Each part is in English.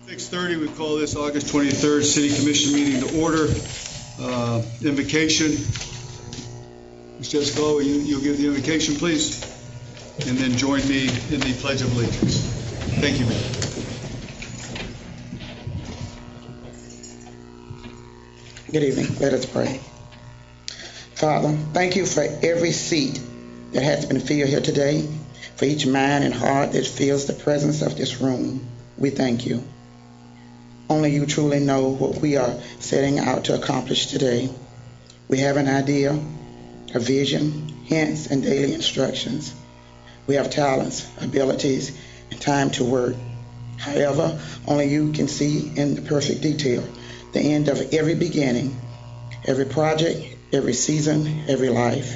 6:30, we call this August 23rd City Commission meeting to order. Invocation. Ms. Jessica, you'll give the invocation, please, and then join me in the Pledge of Allegiance. Thank you, ma'am. Good evening. Let us pray. Father, thank you for every seat that has been filled here today, for each mind and heart that feels the presence of this room. We thank you. Only you truly know what we are setting out to accomplish today. We have an idea, a vision, hints, and daily instructions. We have talents, abilities, and time to work. However, only you can see in the perfect detail the end of every beginning, every project, every season, every life.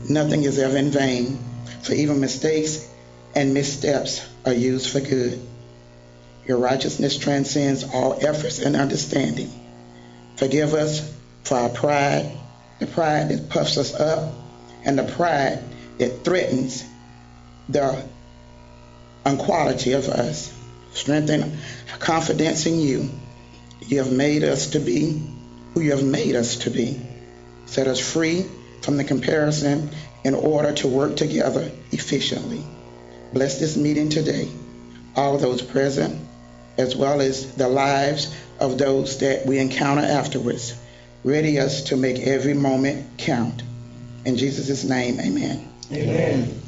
Nothing is ever in vain, for even mistakes and missteps are used for good. Your righteousness transcends all efforts and understanding. Forgive us for our pride, the pride that puffs us up, and the pride that threatens the unquality of us. Strengthen our confidence in you. You have made us to be who you have made us to be. Set us free from the comparison in order to work together efficiently. Bless this meeting today, all those present, as well as the lives of those that we encounter afterwards. Ready us to make every moment count. In Jesus' name, amen. Amen.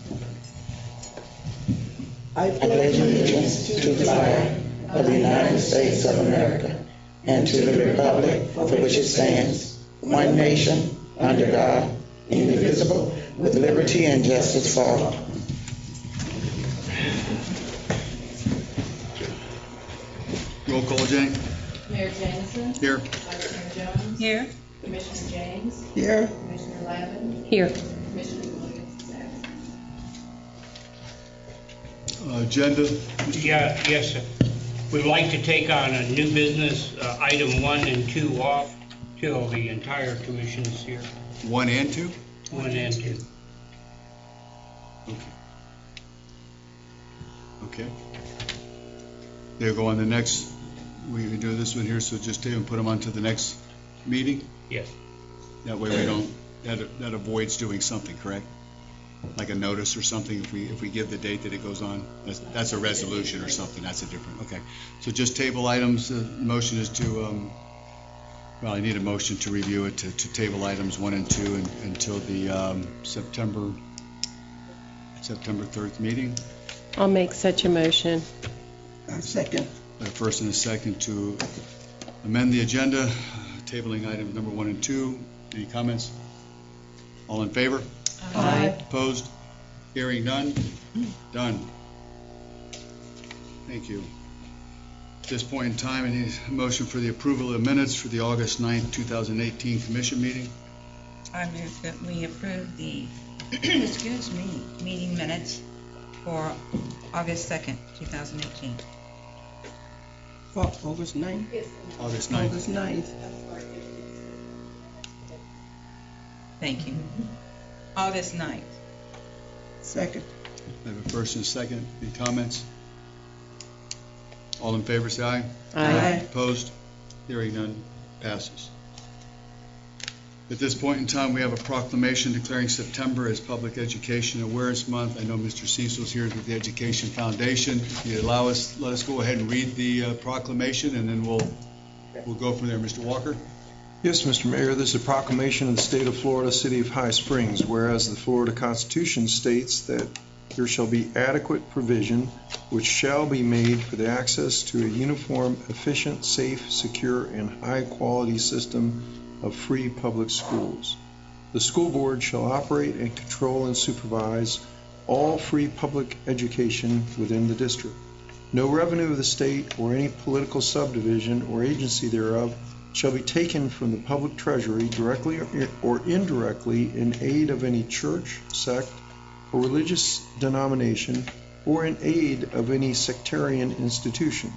I pledge allegiance to the flag of the United States of America and to the republic for which it stands, one nation, under God, indivisible, with liberty and justice for all. Roll call, Jane. Mayor Jameson. Here. Vice Mayor Jones. Here. Commissioner James. Here. Commissioner Lavin. Here. Commissioner Williams is absent. Agenda. Yes, sir. We'd like to take on a new business, item 1 and 2 off till the entire commission is here. 1 and 2? 1 and 2. Okay. They'll go on the next, we can do this one here, so just take and put them onto the next meeting? Yes. That way we don't, that avoids doing something, correct? Like a notice or something, if we give the date that it goes on, that's a resolution or something, that's a different, okay. So just table items, the motion is to, well, I need a motion to review it, to table items 1 and 2 until the September 3rd meeting. I'll make such a motion. Second. A first and a second to amend the agenda, tabling items number 1 and 2. Any comments? All in favor? Aye. Opposed? Hearing none? Done. Thank you. At this point in time, I need a motion for the approval of the minutes for the August 9th, 2018 commission meeting. I move that we approve the meeting minutes for August 2nd, 2018. For August 9th? August 9th. August 9th. Thank you. August 9th. Second. I have a first and a second. Any comments? All in favor, say aye. Aye. Opposed? Hearing none. Passes. At this point in time, we have a proclamation declaring September as Public Education Awareness Month. I know Mr. Cecil's here with the Education Foundation. If you allow us, let us go ahead and read the proclamation, and then we'll go from there. Mr. Walker? Yes, Mr. Mayor, this is a proclamation of the state of Florida, city of High Springs, whereas the Florida Constitution states that there shall be adequate provision which shall be made for the access to a uniform, efficient, safe, secure, and high-quality system of free public schools. The school board shall operate and control and supervise all free public education within the district. No revenue of the state or any political subdivision or agency thereof shall be taken from the public treasury directly or indirectly in aid of any church, sect, or religious denomination, or in aid of any sectarian institution,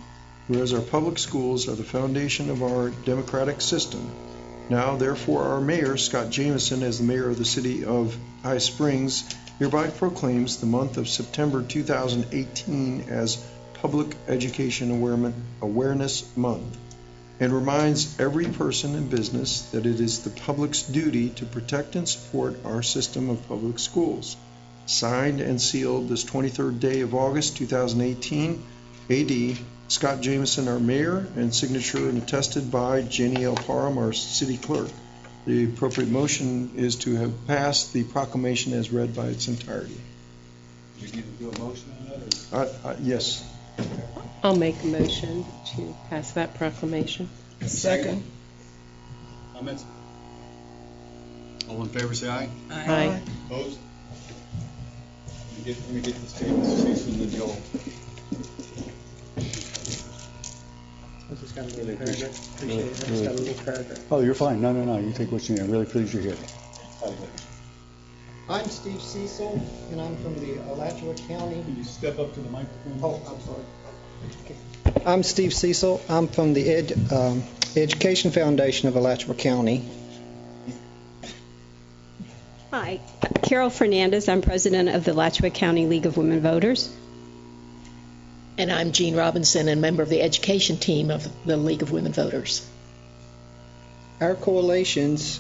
whereas our public schools are the foundation of our democratic system. Now, therefore, our mayor, Scott Jameson, as the mayor of the city of High Springs, hereby proclaims the month of September 2018 as Public Education Awareness Month, and reminds every person and business that it is the public's duty to protect and support our system of public schools. Signed and sealed this 23rd day of August 2018 AD, Scott Jameson, our mayor, and signature and attested by Jenny L. Parham, our city clerk. The appropriate motion is to have passed the proclamation as read by its entirety. Do we need to do a motion on that? Or? Yes. I'll make a motion to pass that proclamation. Second. Comments? All in favor, say aye. Aye. Opposed? Let me get this table, Cecil, and then Joel. I just got a little paragraph. Appreciate it. I just got a little paragraph. Oh, you're fine. No. You take what you need. I'm really pleased you're here. I'm Steve Cecil, and I'm from the Alachua County. Can you step up to the microphone? Oh, I'm sorry. I'm Steve Cecil. I'm from the Education Foundation of Alachua County. Hi, Carol Fernandez. I'm president of the Alachua County League of Women Voters. And I'm Jean Robinson, and member of the education team of the League of Women Voters. Our coalitions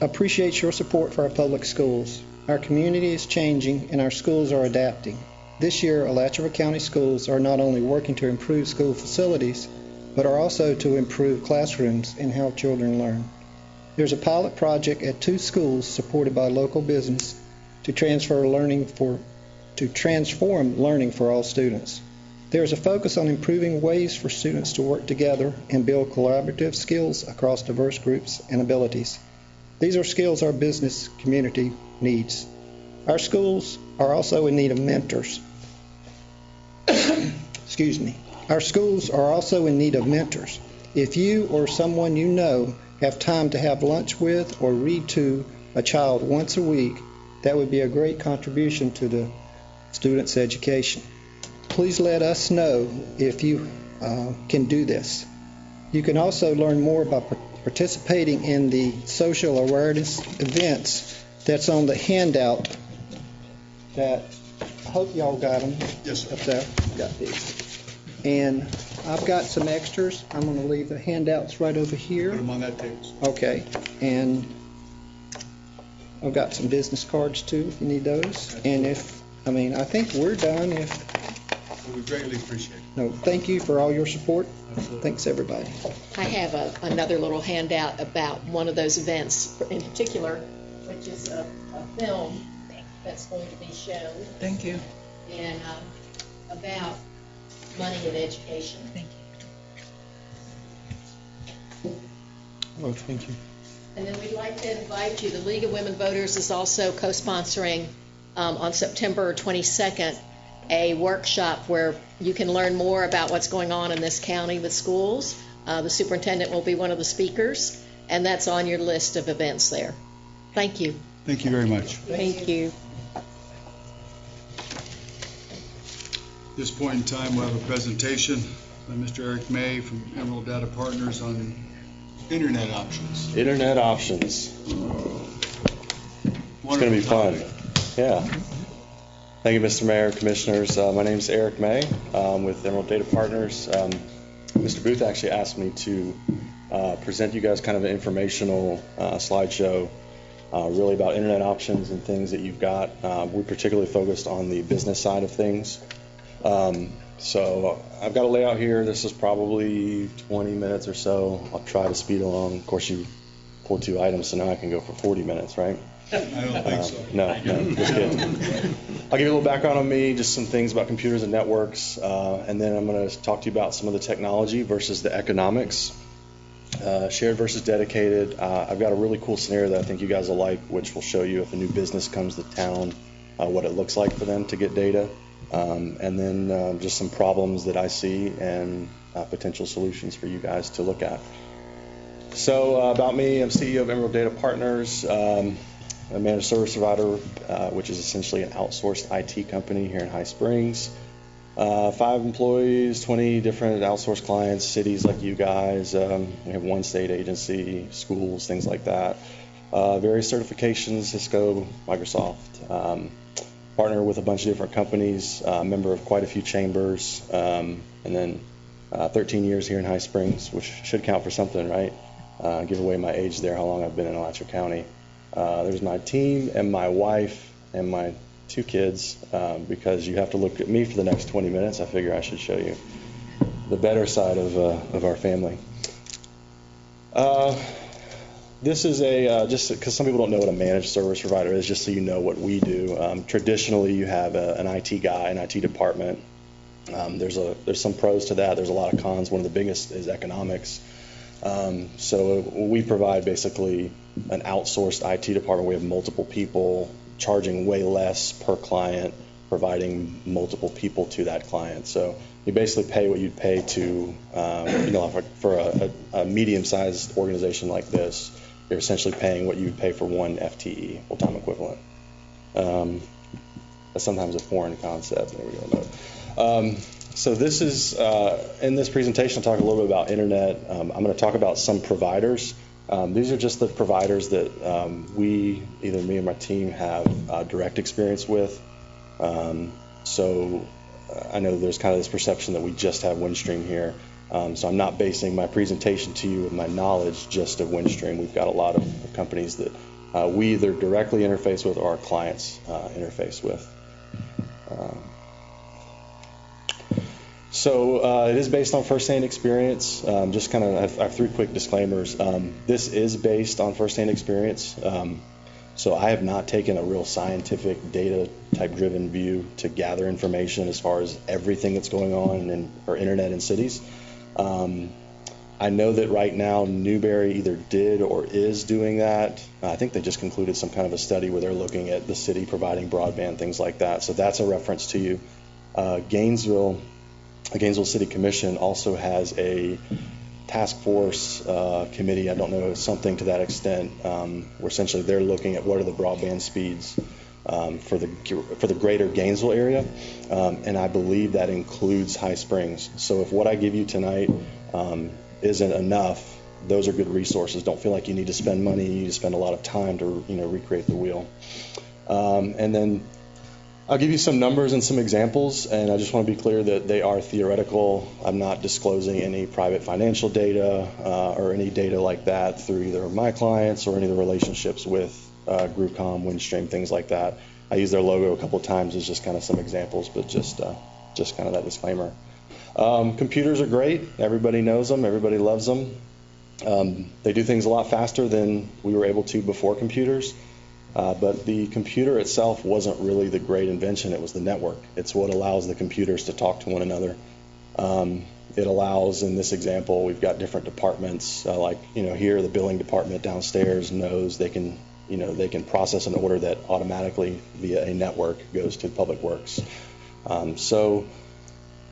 appreciate your support for our public schools. Our community is changing, and our schools are adapting. This year, Alachua County schools are not only working to improve school facilities, but are also to improve classrooms and how children learn. There's a pilot project at 2 schools supported by local business to transform learning for all students. There is a focus on improving ways for students to work together and build collaborative skills across diverse groups and abilities. These are skills our business community needs. Our schools are also in need of mentors. Excuse me. Our schools are also in need of mentors. If you or someone you know have time to have lunch with or read to a child once a week, that would be a great contribution to the student's education. Please let us know if you can do this. You can also learn more about participating in the social awareness events that's on the handout that I hope y'all got them. Yes, sir. Up there. Got these. And I've got some extras. I'm going to leave the handouts right over here. Put them on that table. Okay. And I've got some business cards too if you need those. And I think we're done. We greatly appreciate it. No, thank you for all your support. Absolutely. Thanks, everybody. I have another little handout about one of those events in particular, which is a film that's going to be shown. Thank you. And about money and education. Thank Oh, thank you. And then we'd like to invite you, the League of Women Voters is also co-sponsoring on September 22nd a workshop where you can learn more about what's going on in this county with schools. The superintendent will be one of the speakers, and that's on your list of events there. Thank you. Thank you very much. Thank you. At this point in time, we'll have a presentation by Mr. Eric May from Emerald Data Partners on internet options. Internet options. It's going to be fun. Yeah. Thank you, Mr. Mayor, Commissioners. My name is Eric May with Emerald Data Partners. Mr. Booth actually asked me to present you guys kind of an informational slideshow really about internet options and things that you've got. We particularly focused on the business side of things. So I've got a layout here. This is probably 20 minutes or so. I'll try to speed along. Of course, you pulled 2 items, so now I can go for 40 minutes, right? I don't think so. No, just kidding. I'll give you a little background on me, just some things about computers and networks, and then I'm going to talk to you about some of the technology versus the economics, shared versus dedicated. I've got a really cool scenario that I think you guys will like, which will show you if a new business comes to town, what it looks like for them to get data, and then just some problems that I see and potential solutions for you guys to look at. So about me, I'm CEO of Emerald Data Partners, a managed service provider, which is essentially an outsourced IT company here in High Springs. 5 employees, 20 different outsourced clients, cities like you guys. We have 1 state agency, schools, things like that. Various certifications, Cisco, Microsoft. partner with a bunch of different companies, member of quite a few chambers, and then 13 years here in High Springs, which should count for something, right? Give away my age there, how long I've been in Alachua County. There's my team and my wife and my 2 kids, because you have to look at me for the next 20 minutes. I figure I should show you the better side of our family. This is just because some people don't know what a managed service provider is, just so you know what we do. Traditionally, you have an IT guy, an IT department. There's some pros to that. There's a lot of cons. One of the biggest is economics. So we provide basically an outsourced IT department. We have multiple people charging way less per client, providing multiple people to that client. So you basically pay what you'd pay to, for a medium-sized organization like this. You're essentially paying what you would pay for one FTE, full-time equivalent. That's sometimes a foreign concept. There we go. So this is, in this presentation, I'll talk a little bit about internet. I'm going to talk about some providers. These are just the providers that either me or my team have direct experience with. So I know there's kind of this perception that we just have Windstream here. So I'm not basing my presentation to you with my knowledge just of Windstream. We've got a lot of companies that we either directly interface with or our clients interface with. So it is based on firsthand experience. Just kind of, I have 3 quick disclaimers. This is based on firsthand experience. So I have not taken a real scientific, data type driven view to gather information as far as everything that's going on in our internet in cities. I know that right now Newberry either did or is doing that. I think they just concluded some kind of a study where they're looking at the city providing broadband, things like that. So that's a reference to you. Gainesville City Commission also has a task force committee, I don't know, something to that extent, where essentially they're looking at what are the broadband speeds for the greater Gainesville area, and I believe that includes High Springs. So if what I give you tonight isn't enough, those are good resources. Don't feel like you need to spend money, you need to spend a lot of time to recreate the wheel. And then I'll give you some numbers and some examples, and I just want to be clear that they are theoretical. I'm not disclosing any private financial data or any data like that through either my clients or any of the relationships with GrewCom, Windstream, things like that. I use their logo a couple of times as just kind of some examples, but just kind of that disclaimer. Computers are great. Everybody knows them. Everybody loves them. They do things a lot faster than we were able to before computers. But the computer itself wasn't really the great invention. It was the network. It's what allows the computers to talk to one another. It allows, in this example, we've got different departments. Here, the billing department downstairs knows they can process an order that automatically via a network goes to Public Works.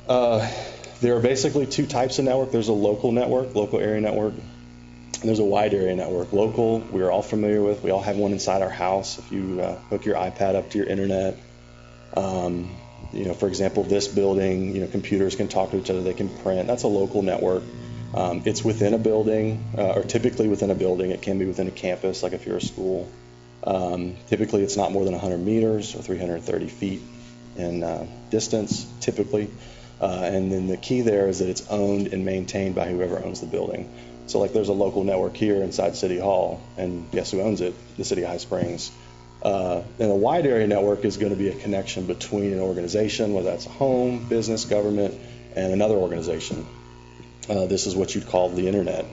There are basically 2 types of network. There's a local network, local area network. And there's a wide area network. Local, we're all familiar with. We all have one inside our house. If you hook your iPad up to your internet, for example, this building, computers can talk to each other. They can print. That's a local network. It's within a building, or typically within a building. It can be within a campus, like if you're a school. Typically, it's not more than 100 meters or 330 feet in distance, typically. And then the key there is that it's owned and maintained by whoever owns the building. So like there's a local network here inside City Hall, and guess who owns it? The City of High Springs. And a wide area network is going to be a connection between an organization, whether that's a home, business, government, and another organization. This is what you'd call the internet.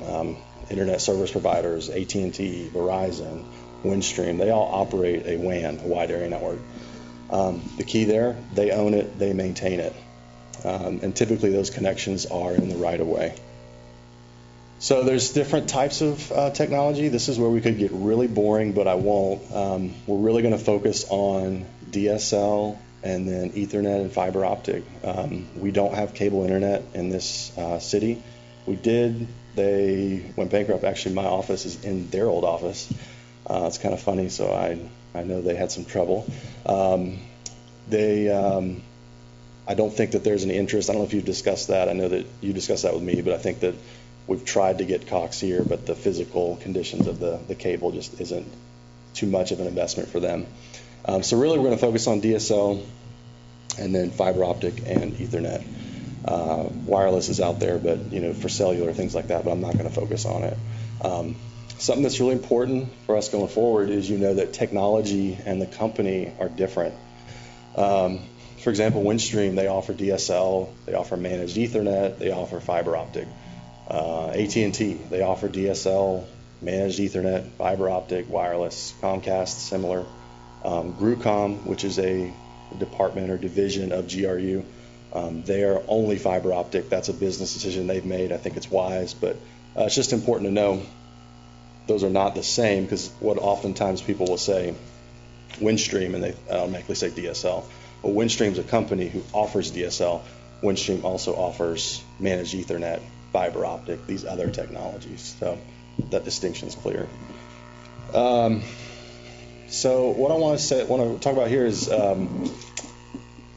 Internet service providers, AT&T, Verizon, Windstream, they all operate a WAN, a wide area network. The key there, they own it, they maintain it. And typically those connections are in the right of way. So there's different types of technology. This is where we could get really boring, but I won't. We're really going to focus on DSL and then Ethernet and fiber optic. We don't have cable internet in this city. We did. They went bankrupt. Actually, my office is in their old office. It's kind of funny, so I know they had some trouble. I don't think that there's any interest. I don't know if you've discussed that. I know that you discussed that with me, but I think that we've tried to get Cox here, but the physical conditions of the cable just isn't too much of an investment for them. So really we're going to focus on DSL and then fiber optic and Ethernet. Wireless is out there, but for cellular, things like that, but I'm not going to focus on it. Something that's really important for us going forward is that technology and the company are different. For example, Windstream, they offer DSL, they offer managed Ethernet, they offer fiber optic. AT&T, they offer DSL, managed Ethernet, fiber optic, wireless. Comcast, similar. GRUCOM, which is a department or division of GRU, they are only fiber optic. That's a business decision they've made. I think it's wise, but it's just important to know those are not the same, because what oftentimes people will say, Windstream, and they automatically say DSL. But Windstream's a company who offers DSL. Windstream also offers managed Ethernet, fiber optic, these other technologies. So that distinction is clear. So what I want to talk about here is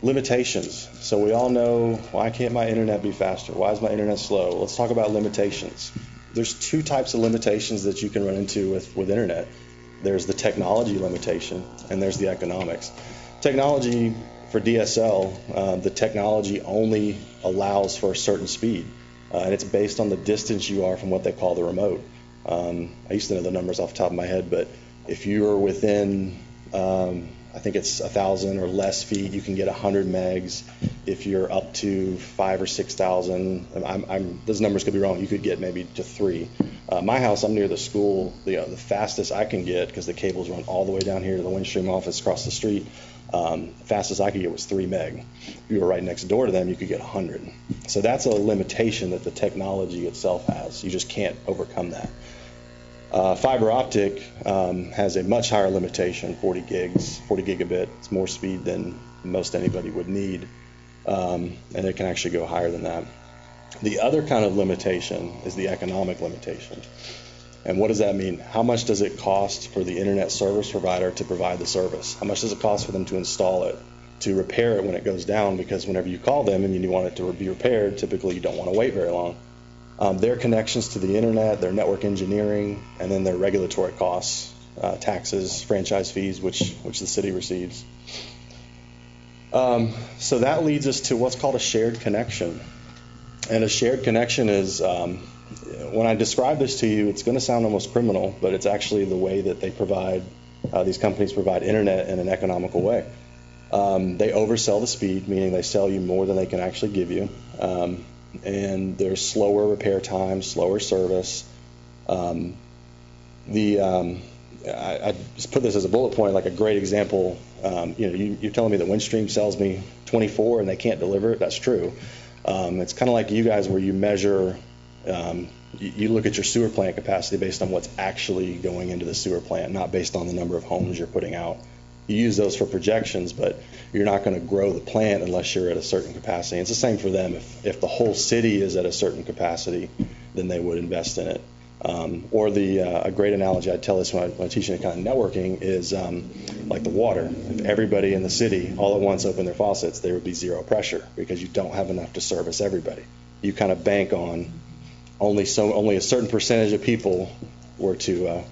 limitations. So we all know, why can't my internet be faster? Why is my internet slow? Let's talk about limitations. There's two types of limitations that you can run into with internet. There's the technology limitation, and there's the economics. Technology for DSL, the technology only allows for a certain speed, and it's based on the distance you are from what they call the remote. I used to know the numbers off the top of my head, but if you are within, I think it's 1,000 or less feet, you can get 100 megs. If you're up to 5,000 or 6,000, those numbers could be wrong. You could get maybe to 3. My house, I'm near the school. The fastest I can get, because the cables run all the way down here to the Windstream office across the street, fastest I could get was 3 meg. If you were right next door to them, you could get 100. So that's a limitation that the technology itself has. You just can't overcome that. Fiber optic has a much higher limitation, 40 gigabit. It's more speed than most anybody would need, and it can actually go higher than that. The other kind of limitation is the economic limitation. And what does that mean? How much does it cost for the internet service provider to provide the service? How much does it cost for them to install it, to repair it when it goes down? Because whenever you call them and you want it to be repaired, typically you don't want to wait very long. Their connections to the internet, their network engineering, and then their regulatory costs, taxes, franchise fees, which the city receives. So that leads us to what's called a shared connection. And a shared connection is, when I describe this to you, it's going to sound almost criminal, but it's actually the way that they provide, these companies provide internet in an economical way. They oversell the speed, meaning they sell you more than they can actually give you. And there's slower repair times, slower service. I just put this as a bullet point, like a great example. You're telling me that Windstream sells me 24 and they can't deliver it. That's true. It's kind of like you guys, where you measure, you look at your sewer plant capacity based on what's actually going into the sewer plant, not based on the number of homes you're putting out. You use those for projections, but you're not going to grow the plant unless you're at a certain capacity. It's the same for them. If the whole city is at a certain capacity, then they would invest in it. Or a great analogy, I tell this when I'm teaching kind of networking, is like the water. If everybody in the city all at once opened their faucets, there would be zero pressure, because you don't have enough to service everybody. You kind of bank on only a certain percentage of people were to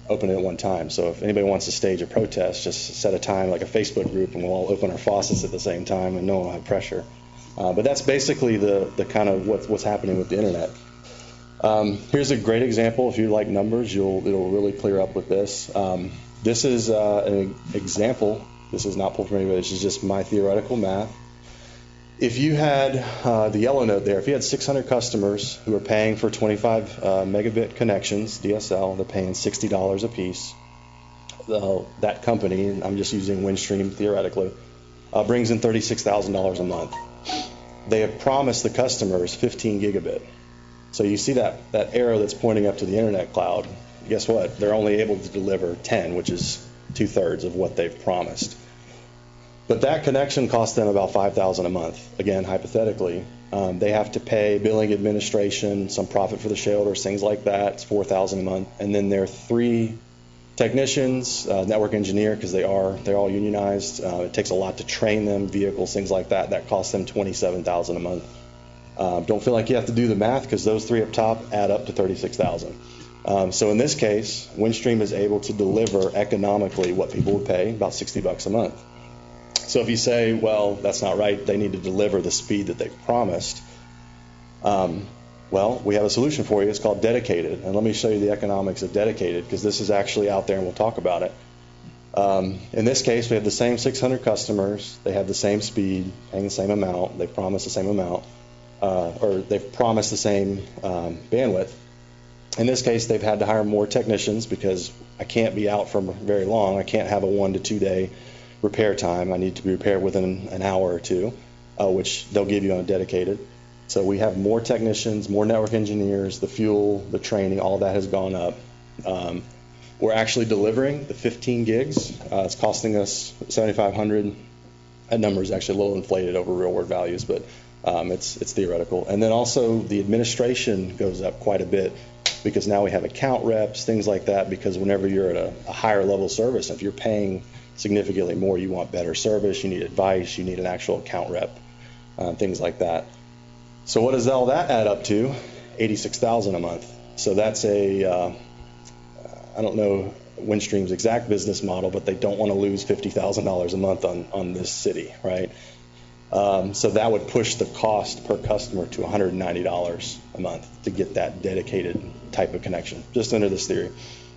open it at one time. So if anybody wants to stage a protest, just set a time, like a Facebook group, and we'll all open our faucets at the same time, and no one will have pressure. But that's basically the kind of what's happening with the internet. Here's a great example. If you like numbers, it'll really clear up with this. This is an example. This is not pulled from anybody. This is just my theoretical math. If you had the yellow note there, if you had 600 customers who are paying for 25 megabit connections, DSL, they're paying $60 a piece. That company, and I'm just using Windstream theoretically, brings in $36,000 a month. They have promised the customers 15 gigabit. So you see that arrow that's pointing up to the internet cloud. Guess what? They're only able to deliver 10, which is 2/3 of what they've promised. But that connection costs them about $5,000 a month. Again, hypothetically, they have to pay billing administration, some profit for the shareholders, things like that. It's $4,000 a month. And then there are 3 technicians, network engineer, because they're all unionized. It takes a lot to train them, vehicles, things like that. That costs them $27,000 a month. Don't feel like you have to do the math, because those 3 up top add up to $36,000. So in this case, Windstream is able to deliver economically what people would pay, about $60 a month. So if you say, well, that's not right, they need to deliver the speed that they've promised, well, we have a solution for you. It's called dedicated. And let me show you the economics of dedicated, because this is actually out there and we'll talk about it. In this case, we have the same 600 customers. They have the same speed, paying the same amount. They've promised the same amount, or they've promised the same bandwidth. In this case, they've had to hire more technicians because I can't be out for very long. I can't have a 1 to 2 day repair time. I need to be repaired within an hour or two, which they'll give you on a dedicated. So we have more technicians, more network engineers, the fuel, the training, all that has gone up. We're actually delivering the 15 gigs. It's costing us $7,500. That number is actually a little inflated over real world values, but it's theoretical. And then also the administration goes up quite a bit because now we have account reps, things like that, because whenever you're at a higher level service, if you're paying significantly more, you want better service, you need advice, you need an actual account rep, things like that. So what does all that add up to? $86,000 a month. So that's I don't know Windstream's exact business model, but they don't want to lose $50,000 a month on this city, right? So that would push the cost per customer to $190 a month to get that dedicated type of connection, just under this theory.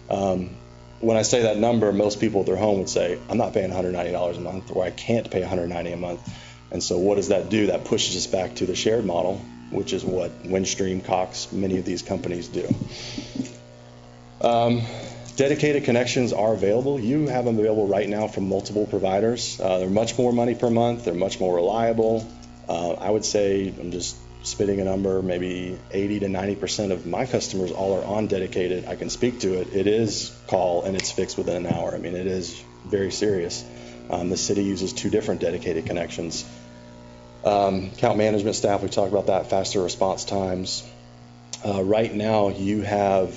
When I say that number, most people at their home would say, I'm not paying $190 a month, or I can't pay $190 a month. And so what does that do? That pushes us back to the shared model, which is what Windstream, Cox, many of these companies do. Dedicated connections are available. You have them available right now from multiple providers. They're much more money per month. They're much more reliable. I would say, I'm just spitting a number, maybe 80 to 90% of my customers all are on dedicated. I can speak to it. It is call and it's fixed within an hour. I mean, it is very serious. The city uses 2 different dedicated connections. Account management staff, we talked about that, faster response times. Right now, you have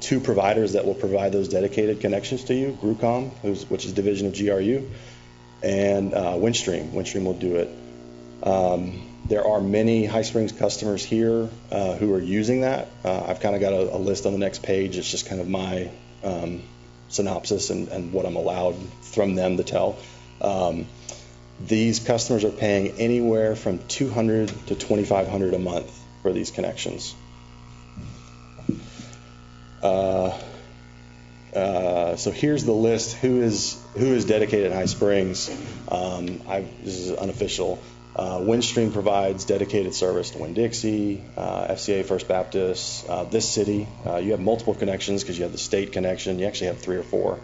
2 providers that will provide those dedicated connections to you, GRUCOM, which is a division of GRU, and Windstream. Windstream will do it. There are many High Springs customers here who are using that. I've kind of got a list on the next page. It's just kind of my synopsis and what I'm allowed from them to tell. These customers are paying anywhere from $200 to $2,500 a month for these connections. So here's the list. Who is dedicated at High Springs? This is unofficial. Windstream provides dedicated service to Winn-Dixie, FCA, First Baptist, this city. You have multiple connections because you have the state connection. You actually have 3 or 4.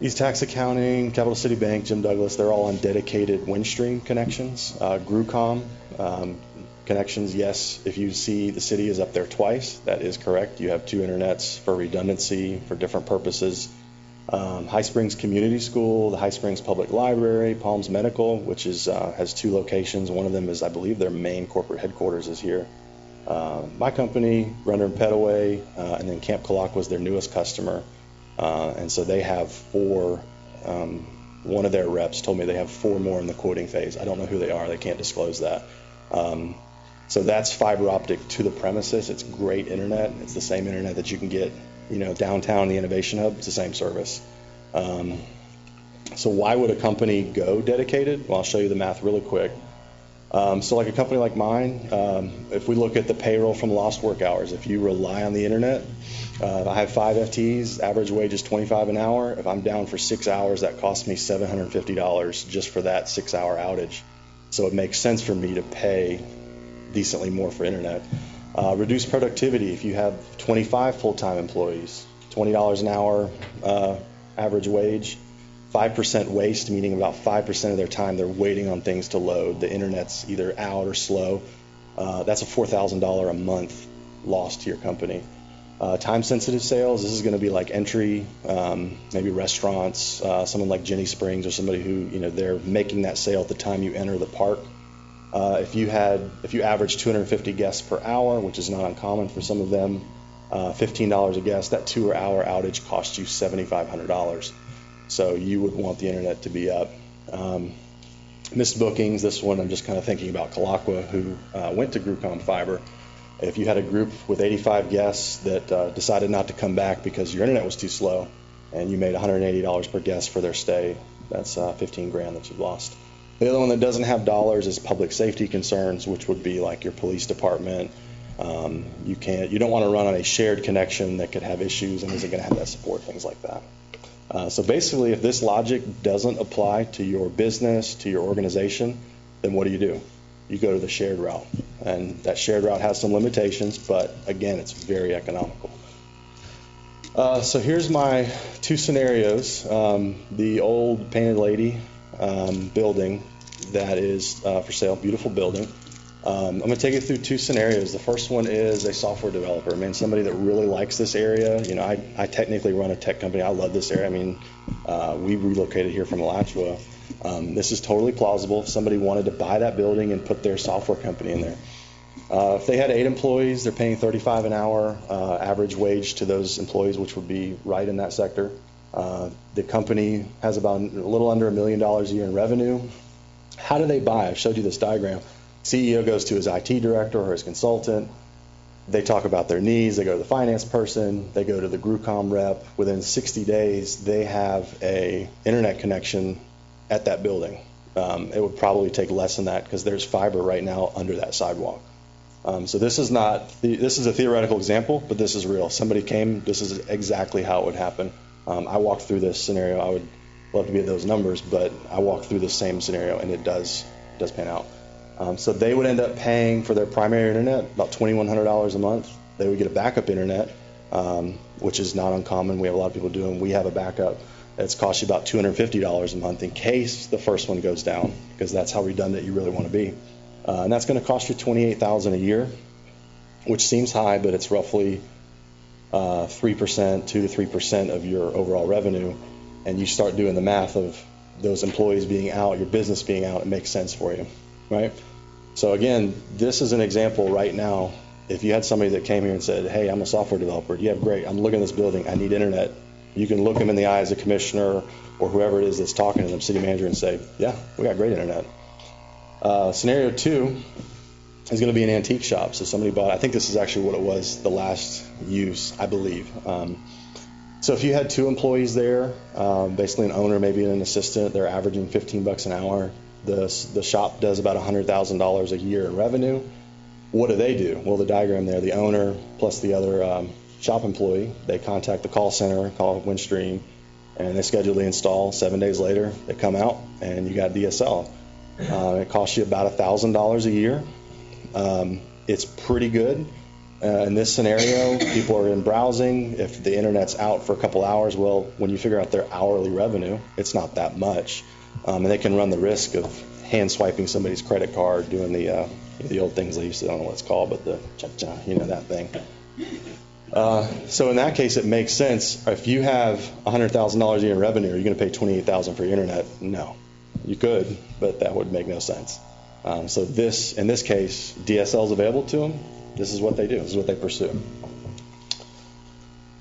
East Tax Accounting, Capital City Bank, Jim Douglas, they're all on dedicated Windstream connections. GRUCOM connections, yes, if you see the city is up there twice, that is correct. You have 2 internets for redundancy, for different purposes. High Springs Community School, the High Springs Public Library, Palms Medical, which has 2 locations. One of them is, I believe, their main corporate headquarters is here. My company, Render and Petaway, and then Camp Kalak was their newest customer. And so they have 4, one of their reps told me they have 4 more in the quoting phase. I don't know who they are. They can't disclose that. So that's fiber optic to the premises. It's great internet. It's the same internet that you can get, downtown the Innovation Hub. It's the same service. So why would a company go dedicated? Well, I'll show you the math really quick. So like a company like mine, if we look at the payroll from lost work hours, if you rely on the internet, I have 5 FTEs, average wage is $25 an hour. If I'm down for 6 hours, that costs me $750 just for that 6-hour outage. So it makes sense for me to pay decently more for internet. Reduced productivity, if you have 25 full-time employees, $20 an hour average wage, 5% waste, meaning about 5% of their time they're waiting on things to load. The internet's either out or slow. That's a $4,000 a month lost to your company. Time-sensitive sales, this is going to be like entry, maybe restaurants, someone like Jenny Springs or somebody who, they're making that sale at the time you enter the park. If you average 250 guests per hour, which is not uncommon for some of them, $15 a guest, that 2-hour outage costs you $7,500. So you would want the internet to be up. Missed bookings, this one I'm just kind of thinking about Kalakwa, who went to GRUCOM Fiber. If you had a group with 85 guests that decided not to come back because your internet was too slow, and you made $180 per guest for their stay, that's $15,000 that you've lost. The other one that doesn't have dollars is public safety concerns, which would be like your police department. You don't want to run on a shared connection that could have issues and isn't going to have that support, things like that. So basically, if this logic doesn't apply to your business, to your organization, then what do? You go to the shared route. And that shared route has some limitations, but again, it's very economical. So here's my two scenarios. The old Painted Lady building that is for sale, beautiful building. I'm going to take you through two scenarios. The first one is a software developer. I mean, somebody that really likes this area. You know, I technically run a tech company. I love this area. I mean, we relocated here from Alachua. This is totally plausible. If somebody wanted to buy that building and put their software company in there. If they had 8 employees, they're paying $35 an hour average wage to those employees, which would be right in that sector. The company has about a little under $1 million a year in revenue. How do they buy? I've showed you this diagram. CEO goes to his IT director or his consultant. They talk about their needs. They go to the finance person. They go to the GRUCOM rep. Within 60 days, they have a internet connection at that building. It would probably take less than that because there's fiber right now under that sidewalk. So this is a theoretical example, but this is real. Somebody came. This is exactly how it would happen. I walked through this scenario. I would love to be at those numbers, but I walked through the same scenario, and it does pan out. So they would end up paying for their primary internet about $2,100 a month. They would get a backup internet, which is not uncommon. We have a lot of people doing. We have a backup that's cost you about $250 a month in case the first one goes down, because that's how redundant you really want to be. And that's going to cost you $28,000 a year, which seems high, but it's roughly 3%, 2 to 3% of your overall revenue. And you start doing the math of those employees being out, your business being out, it makes sense for you, right? So again, this is an example right now. If you had somebody that came here and said, hey, I'm a software developer, yeah, great, I'm looking at this building, I need internet. You can look them in the eye as a commissioner or whoever it is that's talking to them, city manager, and say, yeah, we got great internet. Scenario 2 is going to be an antique shop. So somebody bought, I think this is actually what it was, the last use, I believe. So if you had 2 employees there, basically an owner, maybe an assistant, they're averaging $15 an hour. The shop does about $100,000 a year in revenue. What do? Well, the diagram there, the owner plus the other shop employee, they contact the call center, call Windstream, and they schedule the install. 7 days later, they come out, and you got DSL. It costs you about $1,000 a year. It's pretty good. In this scenario, people are in browsing. If the internet's out for a couple hours, well, when you figure out their hourly revenue, it's not that much. And they can run the risk of hand swiping somebody's credit card, doing the old things they used to, I don't know what it's called, but the cha-cha, that thing. So in that case, it makes sense. If you have $100,000 a year in revenue, are you going to pay $28,000 for your internet? No. You could, but that would make no sense. So in this case, DSL is available to them. This is what they do. This is what they pursue.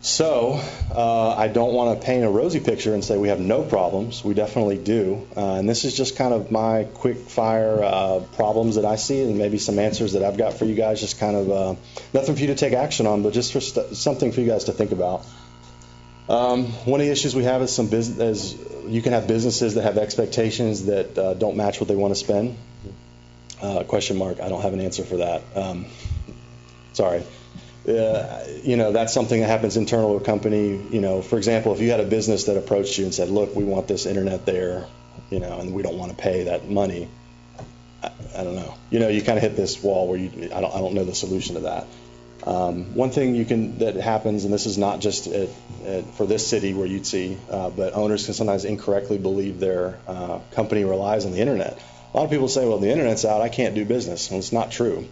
So I don't want to paint a rosy picture and say we have no problems. We definitely do. And this is just kind of my quick fire problems that I see, and maybe some answers that I've got for you guys. Just kind of nothing for you to take action on, but just for something for you guys to think about. One of the issues we have is you can have businesses that have expectations that don't match what they want to spend. Question mark. I don't have an answer for that. Sorry. That's something that happens internal to a company. For example, if you had a business that approached you and said, look, we want this internet there, and we don't want to pay that money, I don't know. You kind of hit this wall where I don't know the solution to that. One thing that happens, and this is not just for this city where you'd see, but owners can sometimes incorrectly believe their company relies on the internet. A lot of people say, well, the internet's out, I can't do business. Well, it's not true.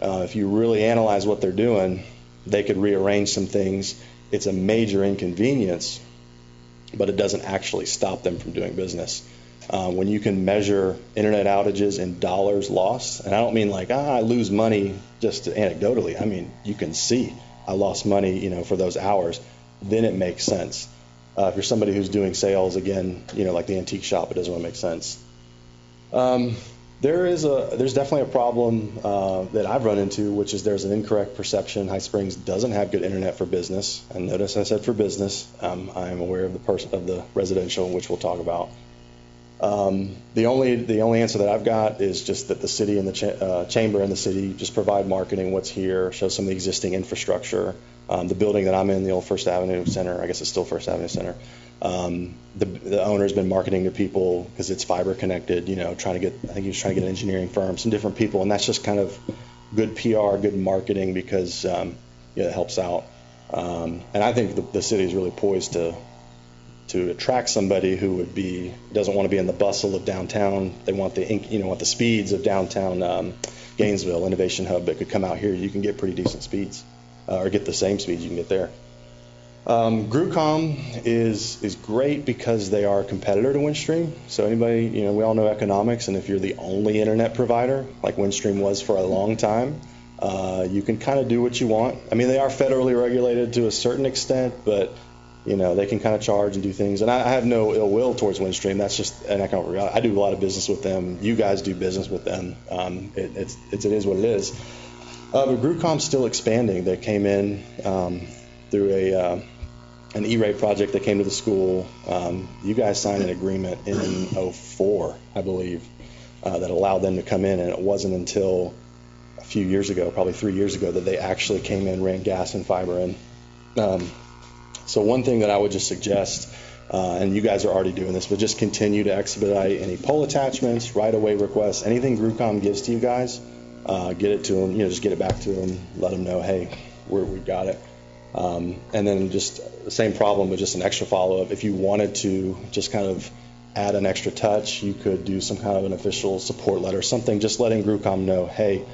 If you really analyze what they're doing, they could rearrange some things. It's a major inconvenience, but it doesn't actually stop them from doing business. When you can measure internet outages in dollars lost, and I don't mean like, I lose money just anecdotally. I mean, you can see I lost money, for those hours. Then it makes sense. If you're somebody who's doing sales, again, like the antique shop, it doesn't really make sense. There's definitely a problem that I've run into, which is there's an incorrect perception. High Springs doesn't have good internet for business. And notice I said for business. I am aware of the residential, which we'll talk about. The only answer that I've got is just that the city and the chamber and the city just provide marketing, what's here, show some of the existing infrastructure. The building that I'm in, the old First Avenue Center, I guess it's still First Avenue Center. The owner's been marketing to people because it's fiber connected, I think he was trying to get an engineering firm, some different people, and that's just kind of good PR, good marketing because it helps out. And I think the city is really poised to attract somebody who doesn't want to be in the bustle of downtown. They want the speeds of downtown Gainesville Innovation Hub that could come out here. You can get pretty decent speeds, or get the same speeds you can get there. GrewCom is great because they are a competitor to Windstream. So anybody, we all know economics, and if you're the only internet provider, like Windstream was for a long time, you can kind of do what you want. I mean, they are federally regulated to a certain extent, but they can kind of charge and do things. And I have no ill will towards Windstream. That's just an economic reality. I do a lot of business with them. You guys do business with them. It is what it is. But GrewCom's still expanding. They came in through an E-rate project that came to the school. You guys signed an agreement in 2004, I believe, that allowed them to come in, and it wasn't until a few years ago, probably 3 years ago, that they actually came in, ran gas and fiber in. So one thing that I would just suggest, and you guys are already doing this, but just continue to expedite any pole attachments, right-of-way requests, anything GrewCom gives to you guys, get it to them, just get it back to them, let them know, hey, we've got it. And then just the same problem with just an extra follow-up. If you wanted to just kind of add an extra touch, you could do some kind of an official support letter, something just letting GrewCom know, hey,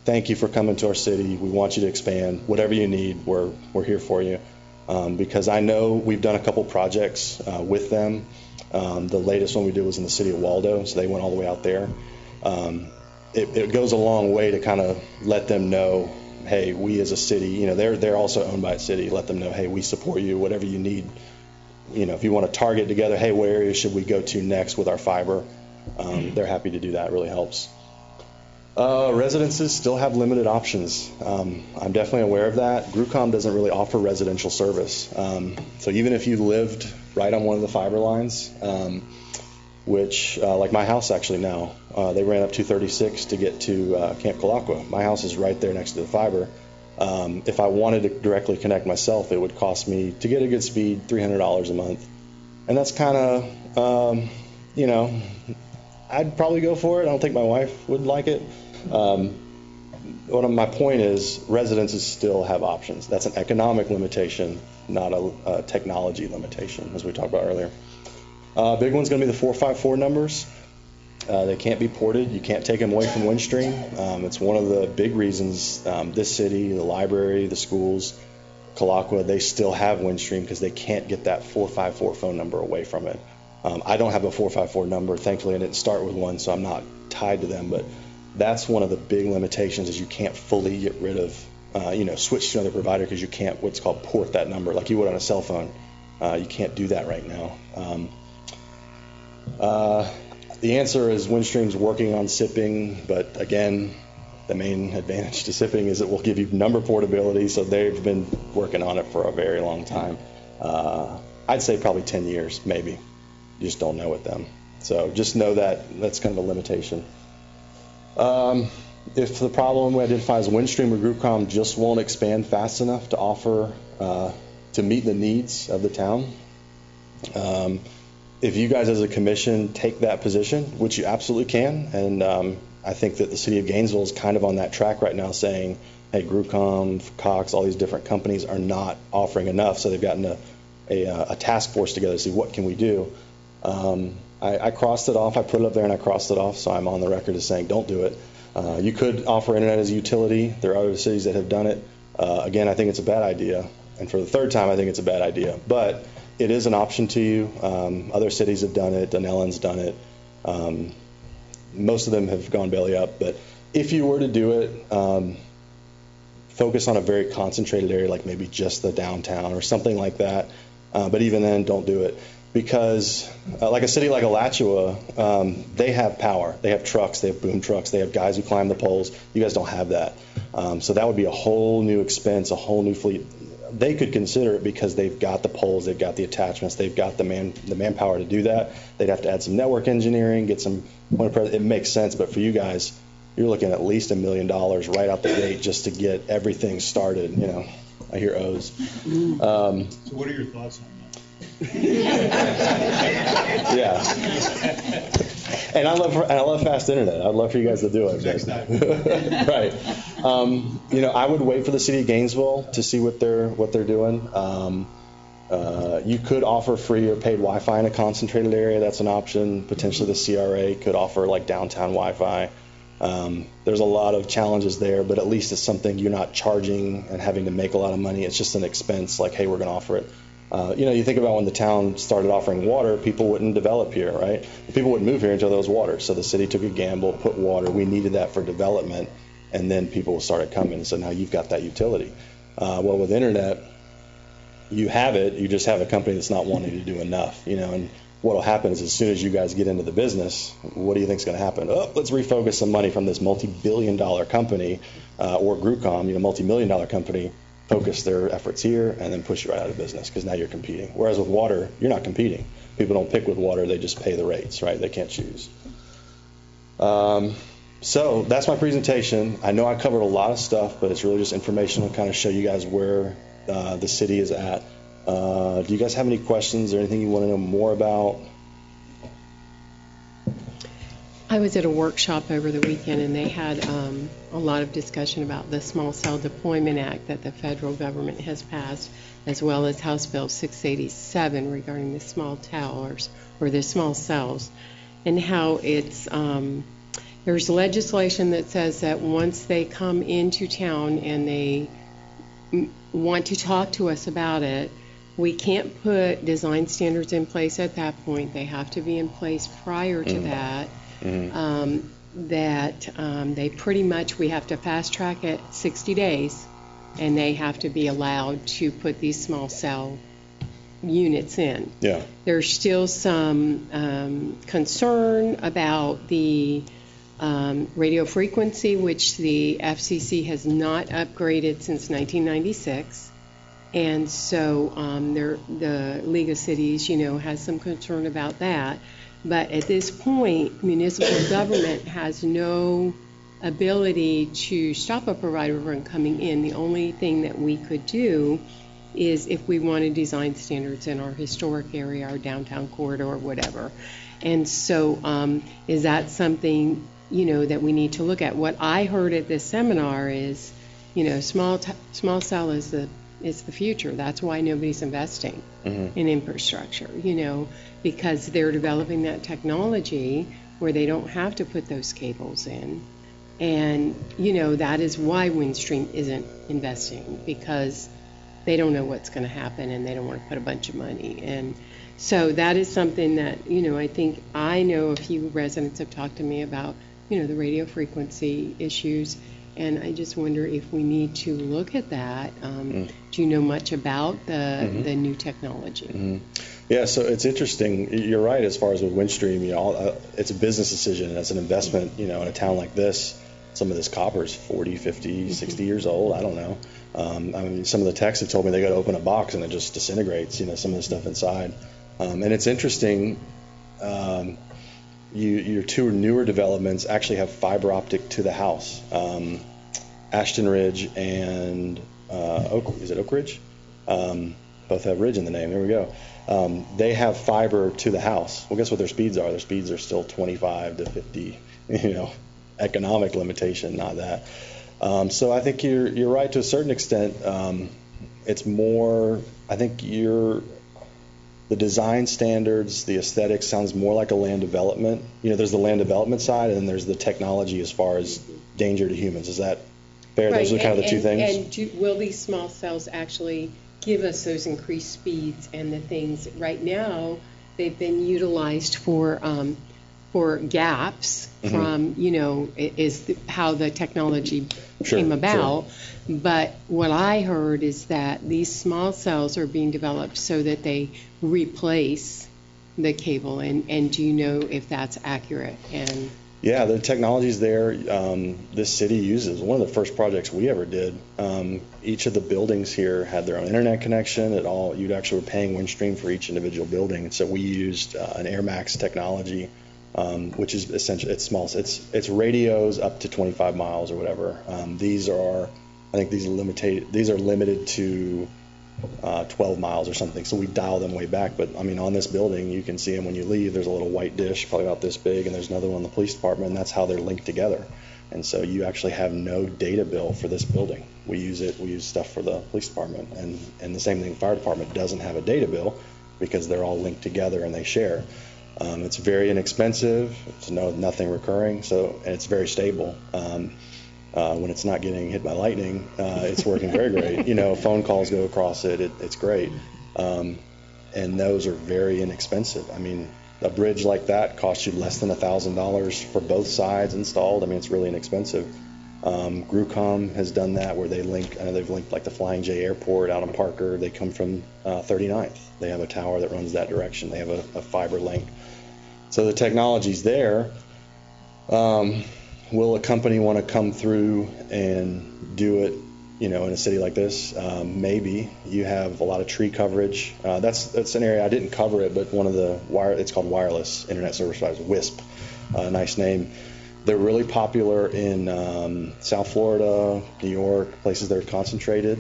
thank you for coming to our city. We want you to expand. Whatever you need, we're here for you. Because I know we've done a couple projects with them. The latest one we did was in the city of Waldo, so they went all the way out there. It goes a long way to kind of let them know, hey, we as a city, they're also owned by a city. Let them know, hey, we support you, whatever you need. If you want to target together, hey, what area should we go to next with our fiber? They're happy to do that. It really helps. Residences still have limited options. I'm definitely aware of that. GrewCom doesn't really offer residential service. So even if you lived right on one of the fiber lines, which, like my house actually now, they ran up 236 to get to Camp Colaqua. My house is right there next to the fiber. If I wanted to directly connect myself, it would cost me, to get a good speed, $300 a month. And that's kind of, I'd probably go for it. I don't think my wife would like it. My point is, residences still have options. That's an economic limitation, not a technology limitation, as we talked about earlier. Big one's going to be the 454 numbers. They can't be ported. You can't take them away from Windstream. It's one of the big reasons this city, the library, the schools, Colaqua, they still have Windstream because they can't get that 454 phone number away from it. I don't have a 454 number. Thankfully, I didn't start with one, so I'm not tied to them. But that's one of the big limitations is you can't fully get rid of, switch to another provider because you can't what's called port that number like you would on a cell phone. You can't do that right now. The answer is Windstream's working on SIPing, but again, the main advantage to SIPing is it will give you number portability, so they've been working on it for a very long time. I'd say probably 10 years, maybe. You just don't know with them. So just know that that's kind of a limitation. If the problem we identify as Windstream or GrewCom just won't expand fast enough to offer, to meet the needs of the town, if you guys as a commission take that position, which you absolutely can, and I think that the city of Gainesville is kind of on that track right now saying, hey, GrewCom, Cox, all these different companies are not offering enough, so they've gotten a task force together to see what can we do. I crossed it off. I put it up there and I crossed it off, so I'm on the record as saying don't do it. You could offer internet as a utility. There are other cities that have done it. Again, I think it's a bad idea. And for the third time, I think it's a bad idea. But it is an option to you. Other cities have done it. Dunellen's done it. Most of them have gone belly up. But if you were to do it, focus on a very concentrated area, like maybe just the downtown or something like that. But even then, don't do it. because like a city like Alachua, they have power. They have trucks. They have boom trucks. They have guys who climb the poles. You guys don't have that. So that would be a whole new expense, a whole new fleet. They could consider it because they've got the poles, they've got the attachments, they've got the manpower to do that. They'd have to add some network engineering, get some. It makes sense, but for you guys, you're looking at least $1 million right out the gate just to get everything started. You know, I hear O's. So what are your thoughts on that? Yeah. And I love fast internet. I'd love for you guys to do it. Right. You know, I would wait for the city of Gainesville to see what they're doing. You could offer free or paid Wi-Fi in a concentrated area. That's an option. Potentially the CRA could offer like downtown Wi-Fi. There's a lot of challenges there, but at least it's something you're not charging and having to make a lot of money. It's just an expense. Like, hey, we're going to offer it. You know, you think about when the town started offering water, people wouldn't develop here, right? People wouldn't move here until there was water. So the city took a gamble, put water. We needed that for development, and then people started coming. So now you've got that utility. Well, with internet, you have it. You just have a company that's not wanting to do enough, you know. And what will happen is as soon as you guys get into the business, what do you think is going to happen? Oh, let's refocus some money from this multi-billion-dollar company or GroupCom, you know, multi-million-dollar company. Focus their efforts here and then push you right out of business because now you're competing. Whereas with water, you're not competing. People don't pick with water, they just pay the rates, right? They can't choose. So that's my presentation. I know I covered a lot of stuff, but it's really just informational to kind of show you guys where the city is at. Do you guys have any questions or anything you want to know more about? I was at a workshop over the weekend, and they had a lot of discussion about the Small Cell Deployment Act that the federal government has passed, as well as House Bill 687 regarding the small towers or the small cells, and how it's there's legislation that says that once they come into town and they want to talk to us about it, we can't put design standards in place at that point. They have to be in place prior to that. They pretty much, we have to fast track it 60 days, and they have to be allowed to put these small cell units in. Yeah. There's still some concern about the radio frequency, which the FCC has not upgraded since 1996. And so the League of Cities, you know, has some concern about that. But at this point, municipal government has no ability to stop a provider from coming in. The only thing that we could do is if we want to design standards in our historic area, our downtown corridor, or whatever. And so is that something, you know, that we need to look at? What I heard at this seminar is, you know, small cell is the future. That's why nobody's investing in infrastructure, you know, because they're developing that technology where they don't have to put those cables in. And, you know, that is why Windstream isn't investing, because they don't know what's going to happen and they don't want to put a bunch of money. And so that is something that, you know, I know a few residents have talked to me about, you know, the radio frequency issues. And I just wonder if we need to look at that. Do you know much about the new technology? Yeah, so it's interesting. You're right as far as with Windstream. You know, it's a business decision. It's an investment. You know, in a town like this, some of this copper is 40, 50, 60 years old. I don't know. I mean, some of the techs have told me they got to open a box and it just disintegrates. You know, some of the stuff inside. And it's interesting. Your two newer developments actually have fiber optic to the house. Ashton Ridge and Oak Ridge? Both have Ridge in the name. There we go. They have fiber to the house. Well, guess what their speeds are? Their speeds are still 25 to 50, you know, economic limitation, not that. So I think you're right to a certain extent. It's more, I think the design standards, the aesthetics sounds more like a land development. You know, there's the land development side, and then there's the technology as far as danger to humans. Is that fair? Right. Those are kind of the two things. And will these small cells actually give us those increased speeds and the things? Right now, they've been utilized for gaps from, you know, how the technology came about. Sure. But what I heard is that these small cells are being developed so that they replace the cable, and do you know if that's accurate? And Yeah, the technology's there. This city uses one of the first projects we ever did. Each of the buildings here had their own internet connection. You'd actually were paying Windstream for each individual building, and so we used an AirMax technology, which is essentially it's small. It's radios up to 25 miles or whatever. These are limited to 12 miles or something. So we dial them way back. But I mean, on this building, you can see them when you leave. There's a little white dish, probably about this big, and there's another one in the police department, and that's how they're linked together. And so you actually have no data bill for this building. We use stuff for the police department, and the same thing, the fire department doesn't have a data bill because they're all linked together and they share. It's very inexpensive. It's nothing recurring, and it's very stable. When it's not getting hit by lightning, it's working very great. Phone calls go across it. It's great. And those are very inexpensive. I mean, a bridge like that costs you less than $1,000 for both sides installed. I mean, it's really inexpensive. Grucom has done that where they've linked like the Flying J Airport out in Parker. They come from 39th. They have a tower that runs that direction. They have a fiber link. So the technology's there. Will a company want to come through and do it, in a city like this? Maybe. You have a lot of tree coverage. That's an area I didn't cover it, but it's called Wireless Internet Service Providers, WISP. Nice name. They're really popular in South Florida, New York, places that are concentrated.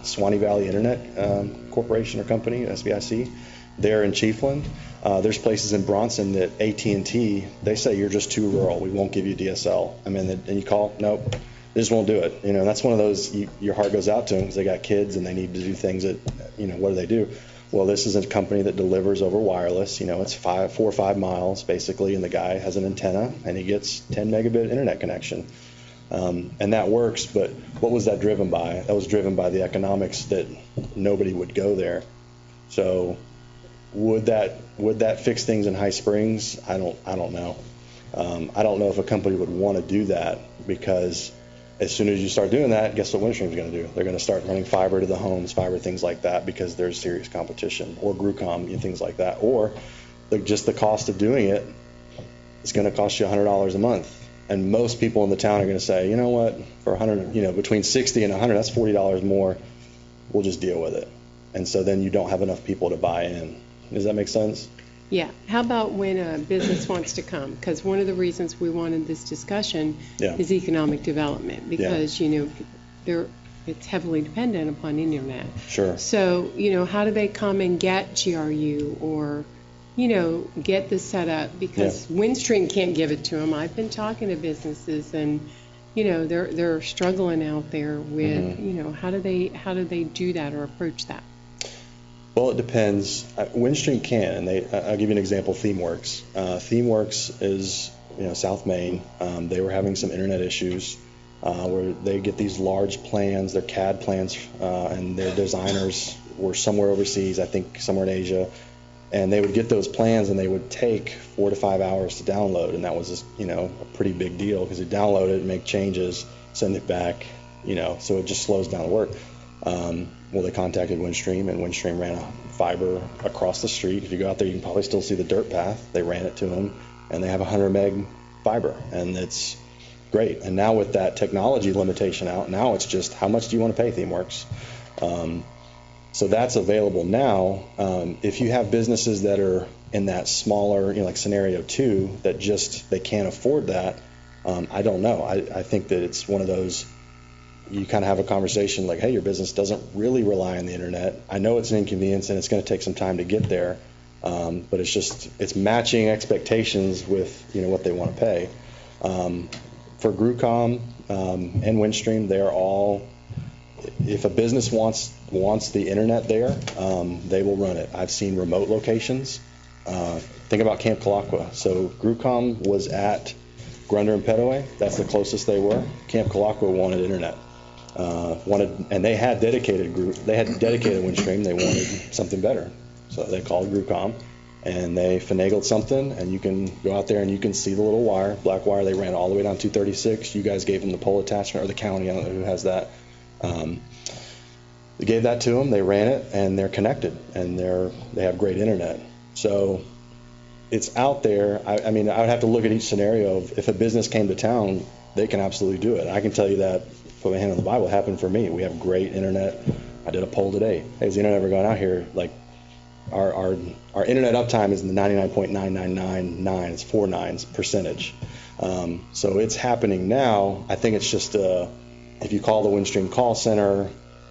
Swanee Valley Internet Corporation or Company, SVIC. They're in Chiefland. There's places in Bronson that AT&T, they say you're just too rural. We won't give you DSL. I mean, and you call, nope, they just won't do it. That's one of those, your heart goes out to them because they got kids and they need to do things that, what do they do? Well, this is a company that delivers over wireless. It's 4 or 5 miles basically, and the guy has an antenna and he gets 10 megabit internet connection. And that works, but what was that driven by? That was driven by the economics that nobody would go there. So would that fix things in High Springs? I don't know. I don't know if a company would want to do that, because as soon as you start doing that, guess what Windstream's going to do? They're going to start running fiber to the homes, things like that, because there's serious competition, or Grucom, things like that. Or just the cost of doing it is going to cost you $100 a month. And most people in the town are going to say, you know what, for 100, between 60 and 100, that's $40 more. We'll just deal with it. And so then you don't have enough people to buy in. Does that make sense? yeah, how about when a business wants to come? Because one of the reasons we wanted this discussion is economic development, because it's heavily dependent upon internet. Sure. So, how do they come and get GRU or, get this set up? Because Windstream can't give it to them. I've been talking to businesses, and, they're struggling out there with, how do they do that or approach that? Well, it depends. Windstream can, and I'll give you an example. ThemeWorks. ThemeWorks is, South Main. They were having some internet issues where they get these large plans, their CAD plans, and their designers were somewhere overseas, I think somewhere in Asia, and they would get those plans and they would take 4 to 5 hours to download, and that was a pretty big deal, because you download it, make changes, send it back, so it just slows down the work. Well, they contacted Windstream, and Windstream ran a fiber across the street. If you go out there, you can probably still see the dirt path. They ran it to them, and they have 100 meg fiber, and it's great. And now with that technology limitation out, now it's just how much do you want to pay ThemeWorks? So that's available now. If you have businesses that are in that smaller, like scenario 2, that just they can't afford that, I don't know. I think that it's one of those. You kind of have a conversation like, hey, your business doesn't really rely on the internet. I know it's an inconvenience and it's going to take some time to get there, but it's matching expectations with what they want to pay. For Grucom and Windstream, they are all. If a business wants the internet there, they will run it. I've seen remote locations. Think about Camp Kalakwa. So Grucom was at Grunder and Petaway. That's the closest they were. Camp Kalakwa wanted internet. And they had dedicated Windstream. They wanted something better, so they called Grucom, and they finagled something. And you can go out there and you can see the little wire, black wire. They ran all the way down 236. You guys gave them the pole attachment, or the county, I don't know who has that. They gave that to them. They ran it, and they're connected, and they have great internet. So it's out there. I mean, I would have to look at each scenario of if a business came to town, they can absolutely do it. I can tell you that, put my hand on the Bible, it happened for me. We have great internet. I did a poll today. Hey, is the internet ever going out here? Like, our internet uptime is in the 99.9999, it's 4 nines percentage. So it's happening now. I think it's just if you call the Windstream call center,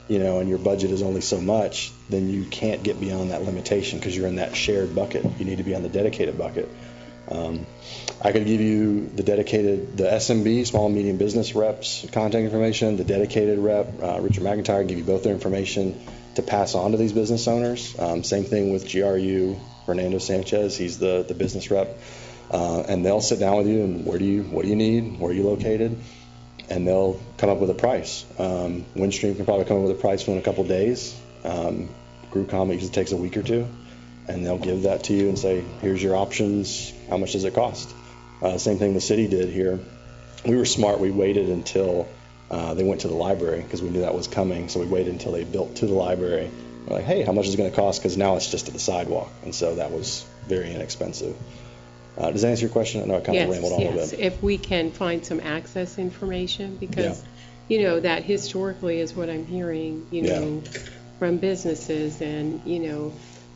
and your budget is only so much, then you can't get beyond that limitation because you're in that shared bucket. You need to be on the dedicated bucket. I could give you the SMB, small and medium business reps contact information, the dedicated rep, Richard McIntyre, give you both their information to pass on to these business owners. Same thing with GRU, Fernando Sanchez, he's the business rep. And they'll sit down with you and what do you need? Where are you located? And they'll come up with a price. Windstream can probably come up with a price within a couple days. GrewCom usually takes a week or two, and they'll give that to you and say, here's your options, how much does it cost? Same thing the city did here. We were smart, we waited until they went to the library because we knew that was coming, so we waited until they built to the library. We're like, hey, how much is it going to cost? Because now it's just at the sidewalk, and so that was very inexpensive. Does that answer your question? I know I kind of rambled on a little bit. If we can find some access information, because, that historically is what I'm hearing, from businesses, and,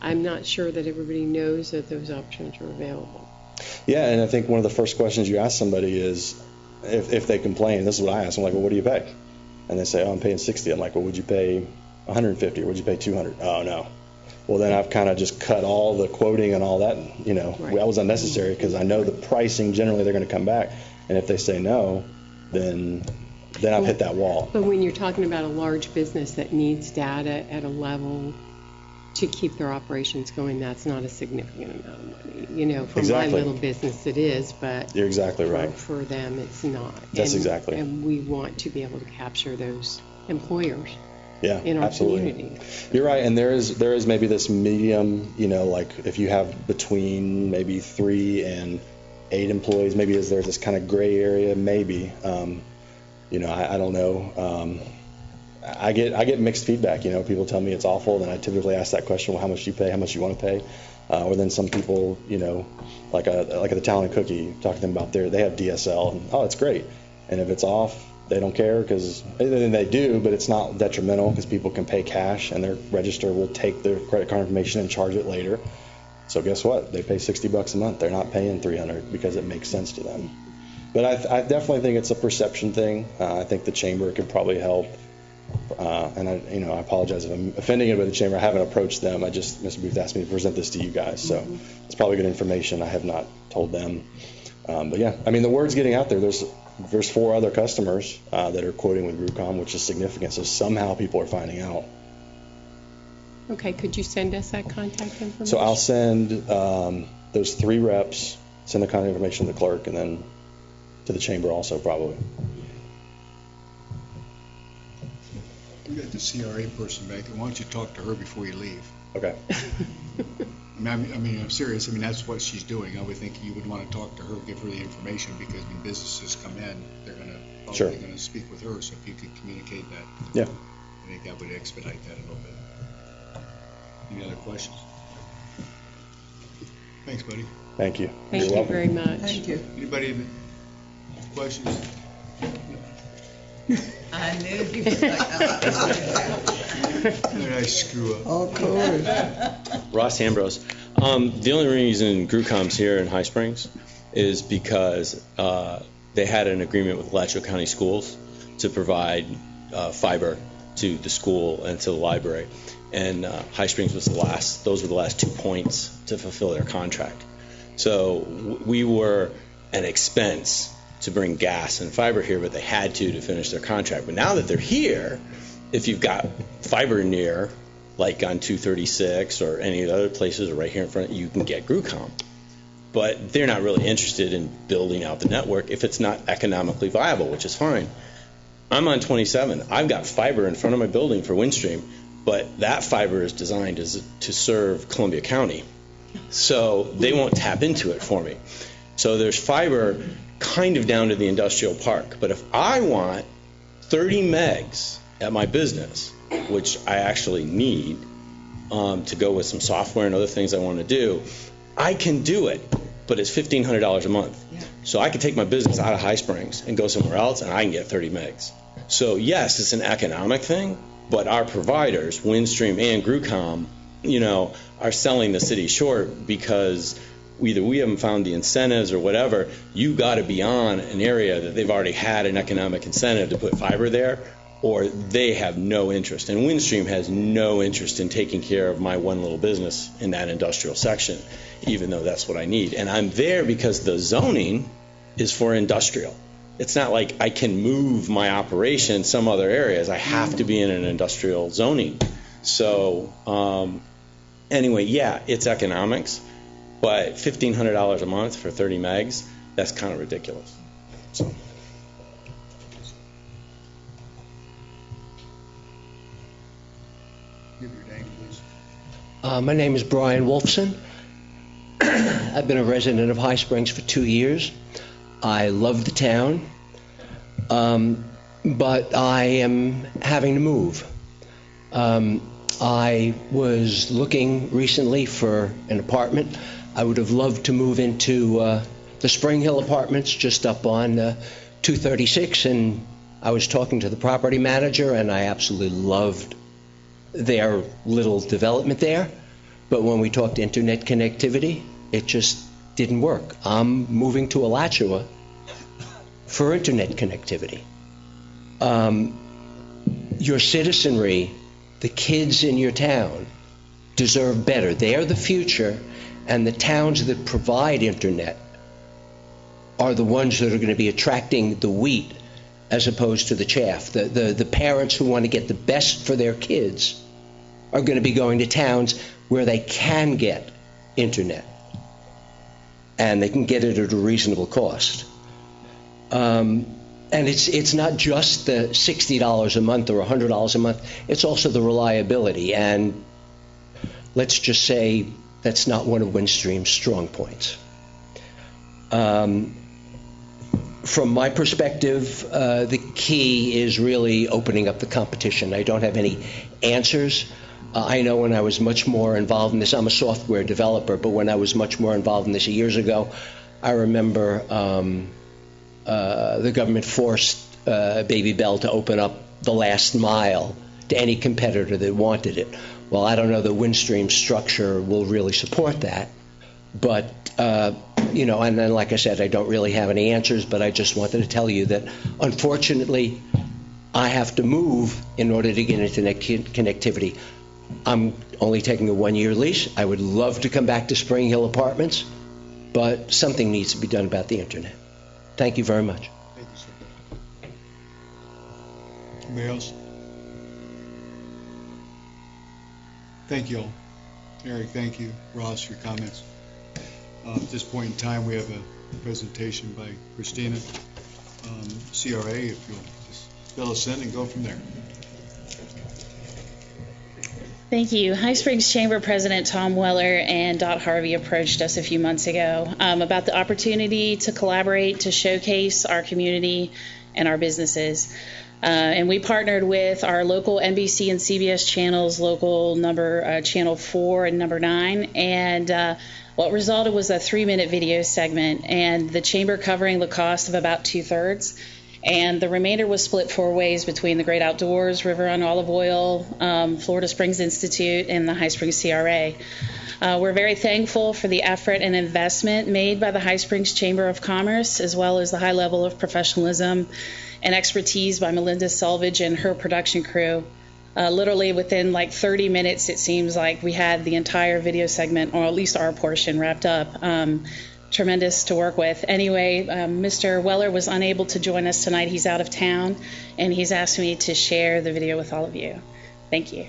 I'm not sure that everybody knows that those options are available. Yeah, and I think one of the first questions you ask somebody is, if they complain, this is what I ask them, like, well, what do you pay? And they say, oh, I'm paying $60. I'm like, well, would you pay $150 or would you pay $200? Oh, no. Well, then I've kind of just cut all the quoting and all that, Right. That was unnecessary because I know the pricing, generally they're going to come back. And if they say no, then I've hit that wall. But when you're talking about a large business that needs data at a level to keep their operations going, that's not a significant amount of money. For Exactly. my little business it is, but You're exactly right. for them it's not. That's exactly. And we want to be able to capture those employers. Yeah, in our absolutely. community. You're right, and there is maybe this medium, like if you have between maybe 3 and 8 employees, maybe is there this kind of gray area? Maybe. I don't know. I get mixed feedback. People tell me it's awful, then I typically ask that question: well, how much do you pay? How much do you want to pay? Or then some people, like at the Talon Cookie, talk to them about they have DSL, and oh, it's great. And if it's off, they don't care because they do, but it's not detrimental because people can pay cash and their register will take their credit card information and charge it later. So guess what? They pay $60 a month. They're not paying $300 because it makes sense to them. But I definitely think it's a perception thing. I think the chamber could probably help. And I apologize if I'm offending anybody in the chamber. I haven't approached them. Mr. Booth asked me to present this to you guys, so it's probably good information. I have not told them. But yeah, I mean the word's getting out there. There's 4 other customers that are quoting with GrewCom, which is significant. So somehow people are finding out. Okay, could you send us that contact information? So I'll send those 3 reps, send the contact information to the clerk, and then to the chamber also probably. We got the CRA person back there. Why don't you talk to her before you leave? Okay. I mean, I'm serious. I mean, that's what she's doing. I would think you would want to talk to her, give her the information, because when businesses come in, they're probably going to speak with her. So if you could communicate that, yeah, I think that would expedite that a little bit. Any other questions? Thanks, buddy. Thank you. Thank you very much. Thank you. Anybody have questions? I knew you were Did I screw up? Of course. Ross Ambrose. The only reason GrewCom's here in High Springs is because they had an agreement with Alachua County Schools to provide fiber to the school and to the library. And High Springs was those were the last 2 points to fulfill their contract. So we were an expense to bring gas and fiber here, but they had to finish their contract. But now that they're here, if you've got fiber near, like on 236 or any of the other places or right here in front, you can get GrewCom. But they're not really interested in building out the network if it's not economically viable, which is fine. I'm on 27. I've got fiber in front of my building for Windstream, but that fiber is designed to serve Columbia County. So they won't tap into it for me. So there's fiber kind of down to the industrial park. But if I want 30 megs at my business, which I actually need to go with some software and other things I want to do, I can do it, but it's $1,500 a month. So I can take my business out of High Springs and go somewhere else, and I can get 30 megs. So yes, it's an economic thing, but our providers, Windstream and Grucom, are selling the city short because either we haven't found the incentives or whatever. You got to be on an area that they've already had an economic incentive to put fiber there, or they have no interest. And Windstream has no interest in taking care of my one little business in that industrial section, even though that's what I need. And I'm there because the zoning is for industrial. It's not like I can move my operation some other areas. I have to be in an industrial zoning. So anyway, yeah, it's economics, but $1,500 a month for 30 megs, that's kind of ridiculous. So. Give your name, please. My name is Brian Wolfson. I've been a resident of High Springs for 2 years. I love the town, but I am having to move. I was looking recently for an apartment. I would have loved to move into the Spring Hill Apartments just up on 236, and I was talking to the property manager, and I absolutely loved their little development there. But when we talked internet connectivity, it just didn't work. I'm moving to Alachua for internet connectivity. Your citizenry, the kids in your town, deserve better. They are the future, and the towns that provide internet are the ones that are going to be attracting the wheat as opposed to the chaff. The parents who want to get the best for their kids are going to be going to towns where they can get internet, and they can get it at a reasonable cost. And it's not just the $60 a month or $100 a month. It's also the reliability. And let's just say that's not one of Windstream's strong points. From my perspective, the key is really opening up the competition. I don't have any answers. I know when I was much more involved in this, I'm a software developer, but when I was much more involved in this years ago, I remember the government forced Baby Bell to open up the last mile to any competitor that wanted it. Well, I don't know that Windstream's structure will really support that, but and then, like I said, I don't really have any answers, but I just wanted to tell you that, unfortunately, I have to move in order to get internet connectivity. I'm only taking a 1-year lease. I would love to come back to Spring Hill Apartments, but something needs to be done about the internet. Thank you very much. Thank you, sir. Anybody else? Thank you all. Eric, thank you. Ross, for your comments. At this point in time, we have a presentation by Christina, CRA, if you'll just fill us in and go from there. Thank you. High Springs Chamber President Tom Weller and Dot Harvey approached us a few months ago about the opportunity to collaborate, to showcase our community and our businesses. And we partnered with our local NBC and CBS channels, local channel 4 and number 9, and what resulted was a 3-minute video segment, and the chamber covering the cost of about 2/3. And the remainder was split 4 ways between the Great Outdoors, River on Olive Oil, Florida Springs Institute, and the High Springs CRA. We're very thankful for the effort and investment made by the High Springs Chamber of Commerce, as well as the high level of professionalism and expertise by Melinda Selvage and her production crew. Literally within like 30 minutes, it seems like we had the entire video segment, or at least our portion, wrapped up. Tremendous to work with. Anyway, Mr. Weller was unable to join us tonight. He's out of town, and he's asked me to share the video with all of you. Thank you.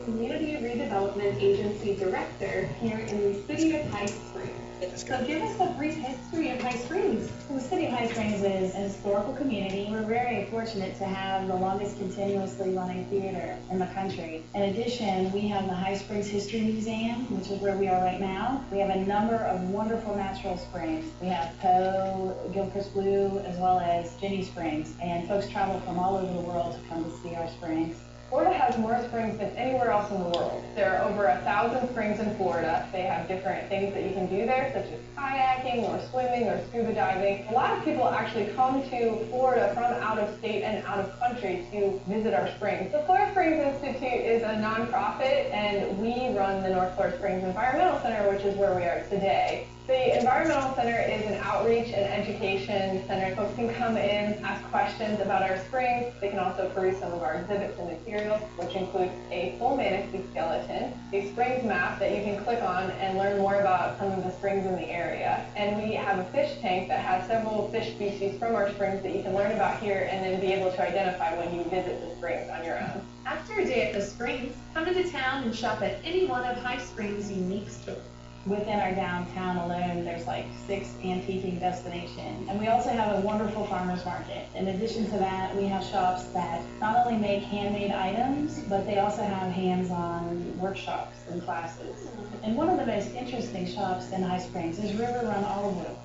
Community Redevelopment Agency Director here in the city of High Springs. So give us a brief history of High Springs. The city of High Springs is a historical community. We're very fortunate to have the longest continuously running theater in the country. In addition, we have the High Springs History Museum, which is where we are right now. We have a number of wonderful natural springs. We have Poe, Gilchrist Blue, as well as Ginny Springs. And folks travel from all over the world to come to see our springs. Florida has more springs than anywhere else in the world. There are over 1,000 springs in Florida. They have different things that you can do there, such as kayaking or swimming or scuba diving. A lot of people actually come to Florida from out of state and out of country to visit our springs. The Florida Springs Institute is a nonprofit, and we run the North Florida Springs Environmental Center, which is where we are today. The Environmental Center is an outreach and education center. Folks can come in, ask questions about our springs. They can also peruse some of our exhibits and materials, which include a full manatee skeleton, a springs map that you can click on and learn more about some of the springs in the area. And we have a fish tank that has several fish species from our springs that you can learn about here and then be able to identify when you visit the springs on your own. After a day at the springs, come into town and shop at any one of High Springs' unique stores. Within our downtown alone, there's like 6 antiquing destinations. And we also have a wonderful farmer's market. In addition to that, we have shops that not only make handmade items, but they also have hands-on workshops and classes. And one of the most interesting shops in High Springs is River Run Olive Oil.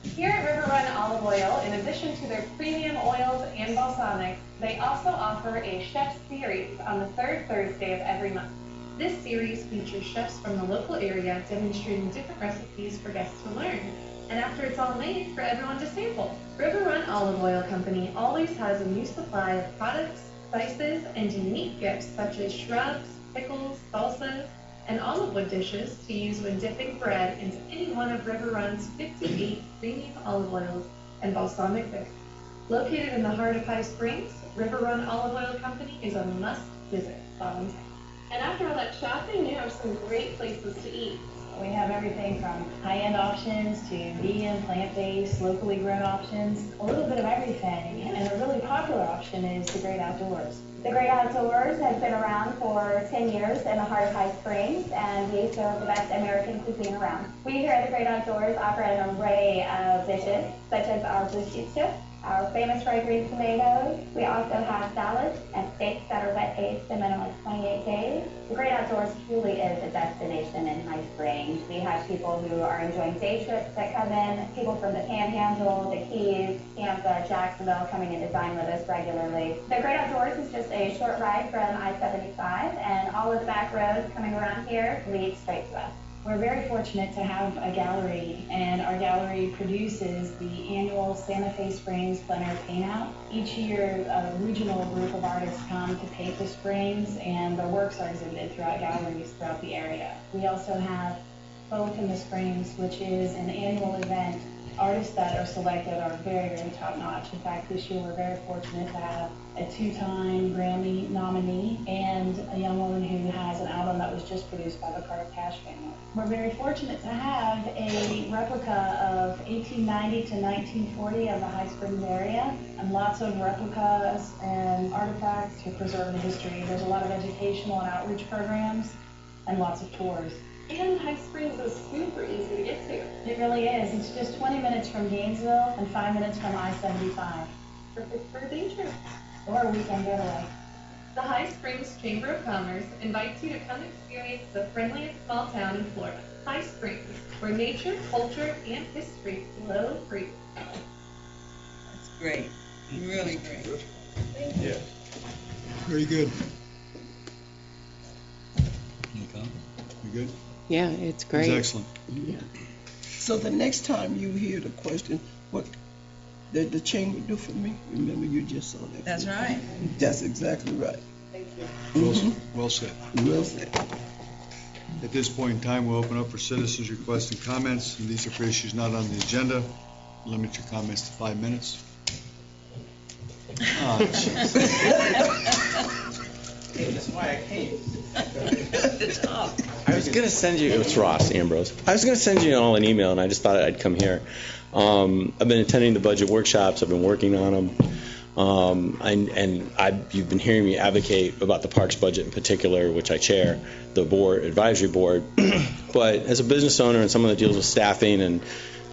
Here at River Run Olive Oil, in addition to their premium oils and balsamics, they also offer a chef series on the third Thursday of every month. This series features chefs from the local area demonstrating different recipes for guests to learn. And after it's all made, for everyone to sample. River Run Olive Oil Company always has a new supply of products, spices, and unique gifts such as shrubs, pickles, salsas, and olive wood dishes to use when dipping bread into any one of River Run's 58 premium olive oils and balsamic mixes. Located in the heart of High Springs, River Run Olive Oil Company is a must-visit while in town. And after all that shopping, you have some great places to eat. We have everything from high-end options to vegan, plant-based, locally grown options, a little bit of everything. And a really popular option is the Great Outdoors. The Great Outdoors has been around for 10 years in the heart of High Springs, and we serve the best American cuisine around. We here at the Great Outdoors offer an array of dishes, such as our blue cheese chips, our famous fried green tomatoes. We also have salads and steaks that are wet aged a minimum of 28 days. The Great Outdoors truly is a destination in High Springs. We have people who are enjoying day trips that come in, people from the Panhandle, the Keys, Tampa, Jacksonville coming in to dine with us regularly. The Great Outdoors is just a short ride from I-75, and all of the back roads coming around here lead straight to us. We're very fortunate to have a gallery, and our gallery produces the annual Santa Fe Springs Plein Air Paint-Out. Each year, a regional group of artists come to paint the springs, and their works are exhibited throughout galleries throughout the area. We also have Folk in the Springs, which is an annual event. Artists that are selected are very, very top-notch. In fact, this year we're very fortunate to have a 2-time Grammy nominee and a young woman who has an album that was just produced by the Carter Cash family. We're very fortunate to have a replica of 1890 to 1940 of the High Springs area, and lots of replicas and artifacts to preserve the history. There's a lot of educational and outreach programs and lots of tours. And High Springs is super easy to get to. It really is. It's just 20 minutes from Gainesville and 5 minutes from I-75. Perfect for a day trip. Or a weekend getaway. The High Springs Chamber of Commerce invites you to come experience the friendliest small town in Florida, High Springs, where nature, culture, and history flow free. That's great. Really great. Thank you. Yeah. Very good. You good? Yeah, it's great. It's excellent. Yeah. So the next time you hear the question, what did the chamber do for me? Remember, you just saw that. That's right. That's exactly right. Thank you. Well said. Well said. At this point in time, we'll open up for citizens' requests and comments. And these are for issues not on the agenda. Limit your comments to 5 minutes. That's why I came. I was going to send you, it's Ross Ambrose. I was going to send you all an email, and I just thought I'd come here. I've been attending the budget workshops. I've been working on them. You've been hearing me advocate about the parks budget in particular, which I chair, the advisory board. But as a business owner and someone that deals with staffing, and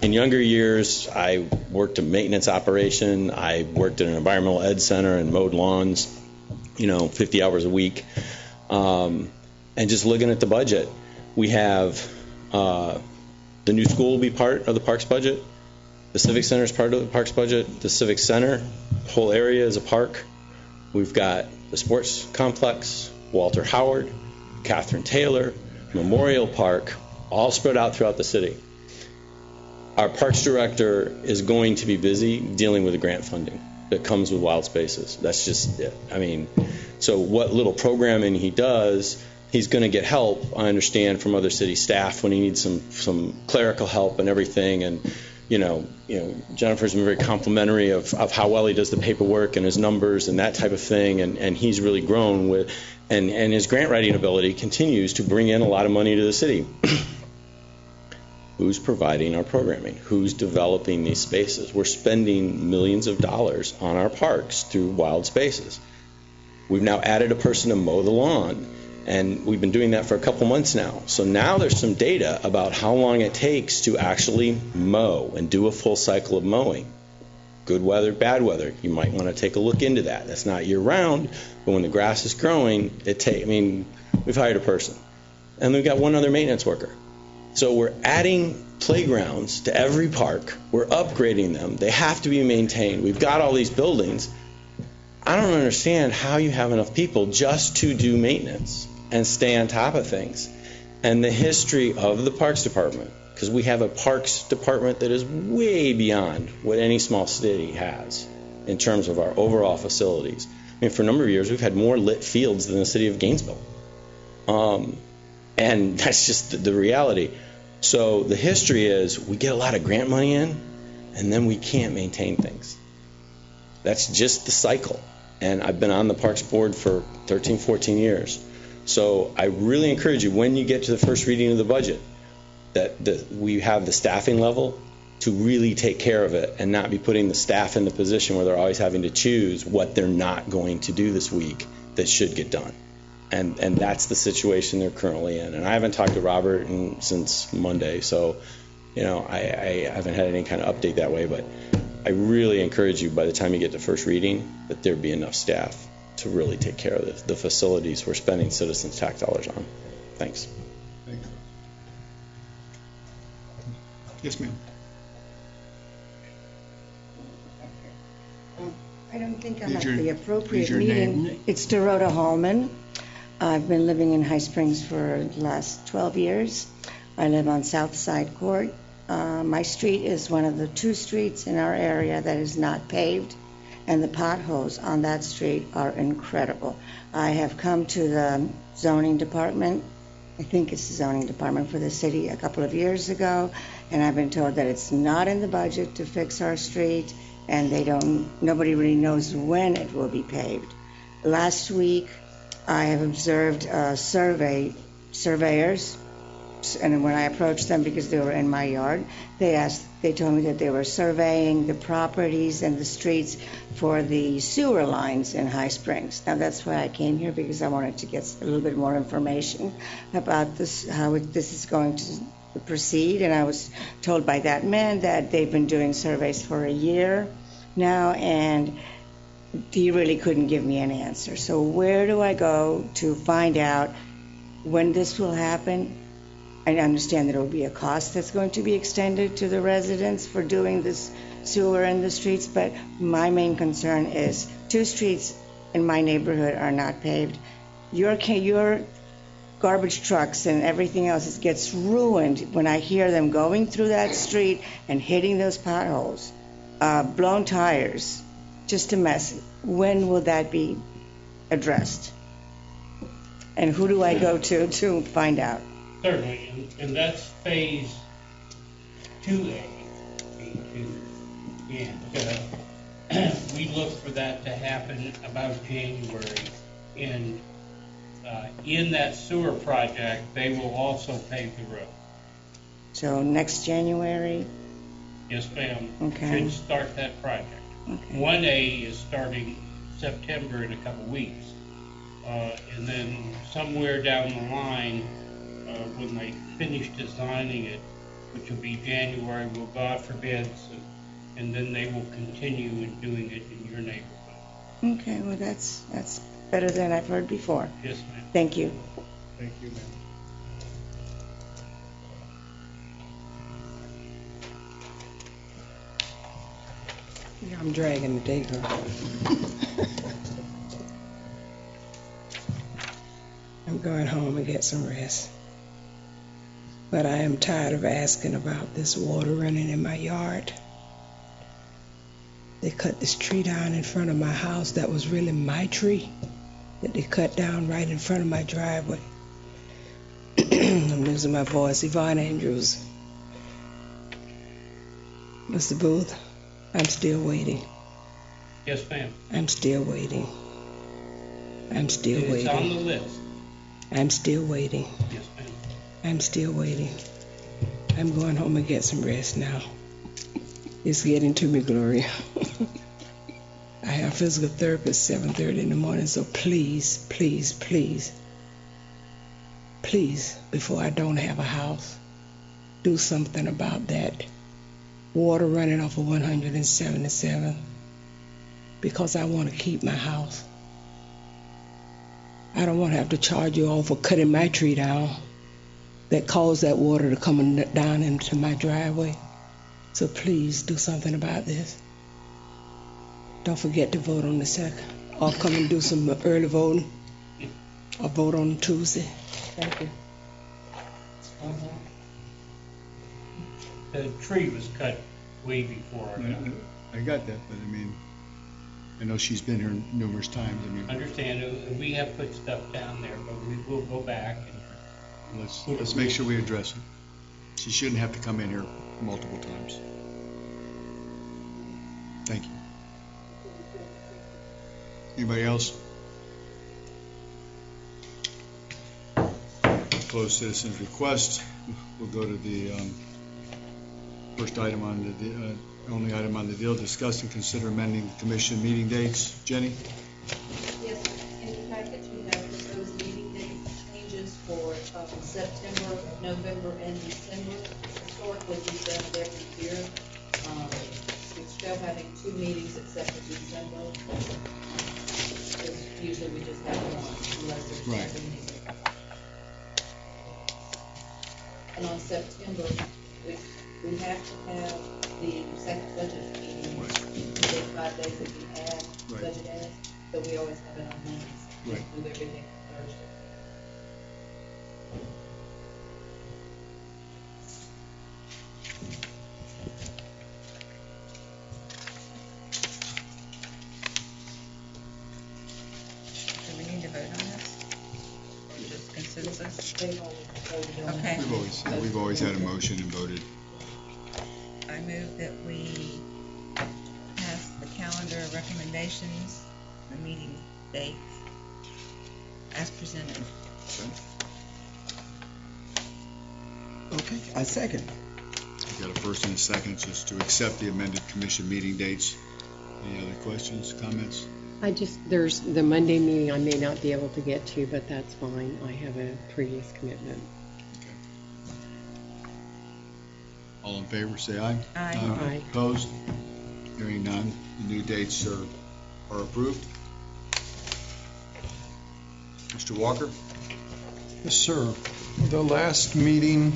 in younger years, I worked a maintenance operation. I worked in an environmental ed center and mowed lawns, 50 hours a week. And just looking at the budget, we have the new school will be part of the parks budget. The Civic Center is part of the parks budget. The Civic Center, whole area is a park. We've got the sports complex, Walter Howard, Catherine Taylor, Memorial Park, all spread out throughout the city. Our parks director is going to be busy dealing with the grant funding that comes with Wild Spaces. That's just it. So what little programming he does, he's going to get help, I understand, from other city staff when he needs some clerical help and everything. And Jennifer's been very complimentary of how well he does the paperwork and his numbers and that type of thing. And he's really grown with, and his grant writing ability continues to bring in a lot of money to the city. Who's providing our programming? Who's developing these spaces? We're spending millions of dollars on our parks through Wild Spaces. We've now added a person to mow the lawn, and we've been doing that for a couple months now. So now there's some data about how long it takes to actually mow and do a full cycle of mowing. Good weather, bad weather. You might want to take a look into that. That's not year-round, but when the grass is growing, we've hired a person. And we've got one other maintenance worker. So we're adding playgrounds to every park. We're upgrading them. They have to be maintained. We've got all these buildings. I don't understand how you have enough people just to do maintenance and stay on top of things. And the history of the Parks Department, because we have a Parks Department that is way beyond what any small city has in terms of our overall facilities. For a number of years, we've had more lit fields than the city of Gainesville. And that's just the reality. So the history is we get a lot of grant money in, and then we can't maintain things. That's just the cycle. And I've been on the Parks Board for 13, 14 years. So I really encourage you, when you get to the first reading of the budget, that we have the staffing level to really take care of it and not be putting the staff in the position where they're always having to choose what they're not going to do this week that should get done. And that's the situation they're currently in. And I haven't talked to Robert since Monday, so I haven't had any kind of update that way. But I really encourage you, by the time you get to first reading, that there be enough staff to really take care of the facilities we're spending citizens' tax dollars on. Thanks. Thanks. Yes, ma'am. I don't think I'm Use at the appropriate your meeting. name. It's Dorota Hallman. I've been living in High Springs for the last 12 years. I live on South Side Court. My street is one of the two streets in our area that is not paved, and the potholes on that street are incredible. I have come to the zoning department, I think it's the zoning department for the city, a couple of years ago, and I've been told that it's not in the budget to fix our street, and nobody really knows when it will be paved. Last week, I have observed surveyors, and when I approached them because they were in my yard, they told me that they were surveying the properties and the streets for the sewer lines in High Springs. Now that's why I came here, because I wanted to get a little bit more information about this, how this is going to proceed. And I was told by that man that they've been doing surveys for a year now, and he really couldn't give me an answer. So where do I go to find out when this will happen? I understand that it will be a cost that's going to be extended to the residents for doing this sewer in the streets, but my main concern is 2 streets in my neighborhood are not paved. Your garbage trucks and everything else gets ruined when I hear them going through that street and hitting those potholes. Blown tires, just a mess. When will that be addressed? And who do I go to find out? Certainly, and that's phase 2A. And we look for that to happen about January. And in that sewer project, they will also pave the road. So next January? Yes, ma'am. Okay. Should start that project. Okay. 1A is starting September in a couple weeks. And then somewhere down the line, when they finish designing it, which will be January, we'll go out for bids, and then they will continue in doing it in your neighborhood. Okay, well, that's better than I've heard before. Yes, ma'am. Thank you. Thank you, ma'am. Yeah, I'm dragging the day, girl. I'm going home and get some rest. But I am tired of asking about this water running in my yard. They cut this tree down in front of my house that was really my tree, that they cut down right in front of my driveway. I'm losing my voice. Yvonne Andrews. Mr. Booth, I'm still waiting. Yes, ma'am. I'm still waiting. I'm still waiting. It's on the list. I'm still waiting. Yes, ma'am. I'm still waiting. I'm going home and get some rest now. It's getting to me, Gloria. I have physical therapy at 7:30 in the morning, so please, please, please, please, before I don't have a house, do something about that water running off of 177, because I want to keep my house. I don't want to have to charge you all for cutting my tree down that caused that water to come down into my driveway. So please do something about this. Don't forget to vote on the 2nd, or come and do some early voting, or vote on Tuesday. Thank you. The tree was cut way before our time. I got that, but I mean, I know she's been here numerous times. I mean, Understand, we have put stuff down there, but we will go back and let's make sure we address it. She shouldn't have to come in here multiple times. Thank you. Anybody else? Closed citizens' request. We'll go to the first item on the only item on the deal. Discuss and consider amending the commission meeting dates. Jenny? Yes, in the package we have proposed meeting date changes for September, November, and December. Historically, we've done it every year. We're still having 2 meetings except for December. Because usually we just have one unless there's something new. And on September, we have to have the second budget meeting within 5 days that we add budget as, but we always have it on Mondays. Right. We do everything on Thursday. Do we need to vote on this? Just consensus? Okay. We've always had a motion and voted. I move that we pass the calendar of recommendations, the meeting dates, as presented. Okay, I second. We got a first and a second just to accept the amended commission meeting dates. Any other questions, comments? There's the Monday meeting I may not be able to get to, but that's fine. I have a previous commitment. All in favor, say aye. Aye. Aye. Opposed? Hearing none, the new dates are approved. Mr. Walker? Yes, sir. The last meeting,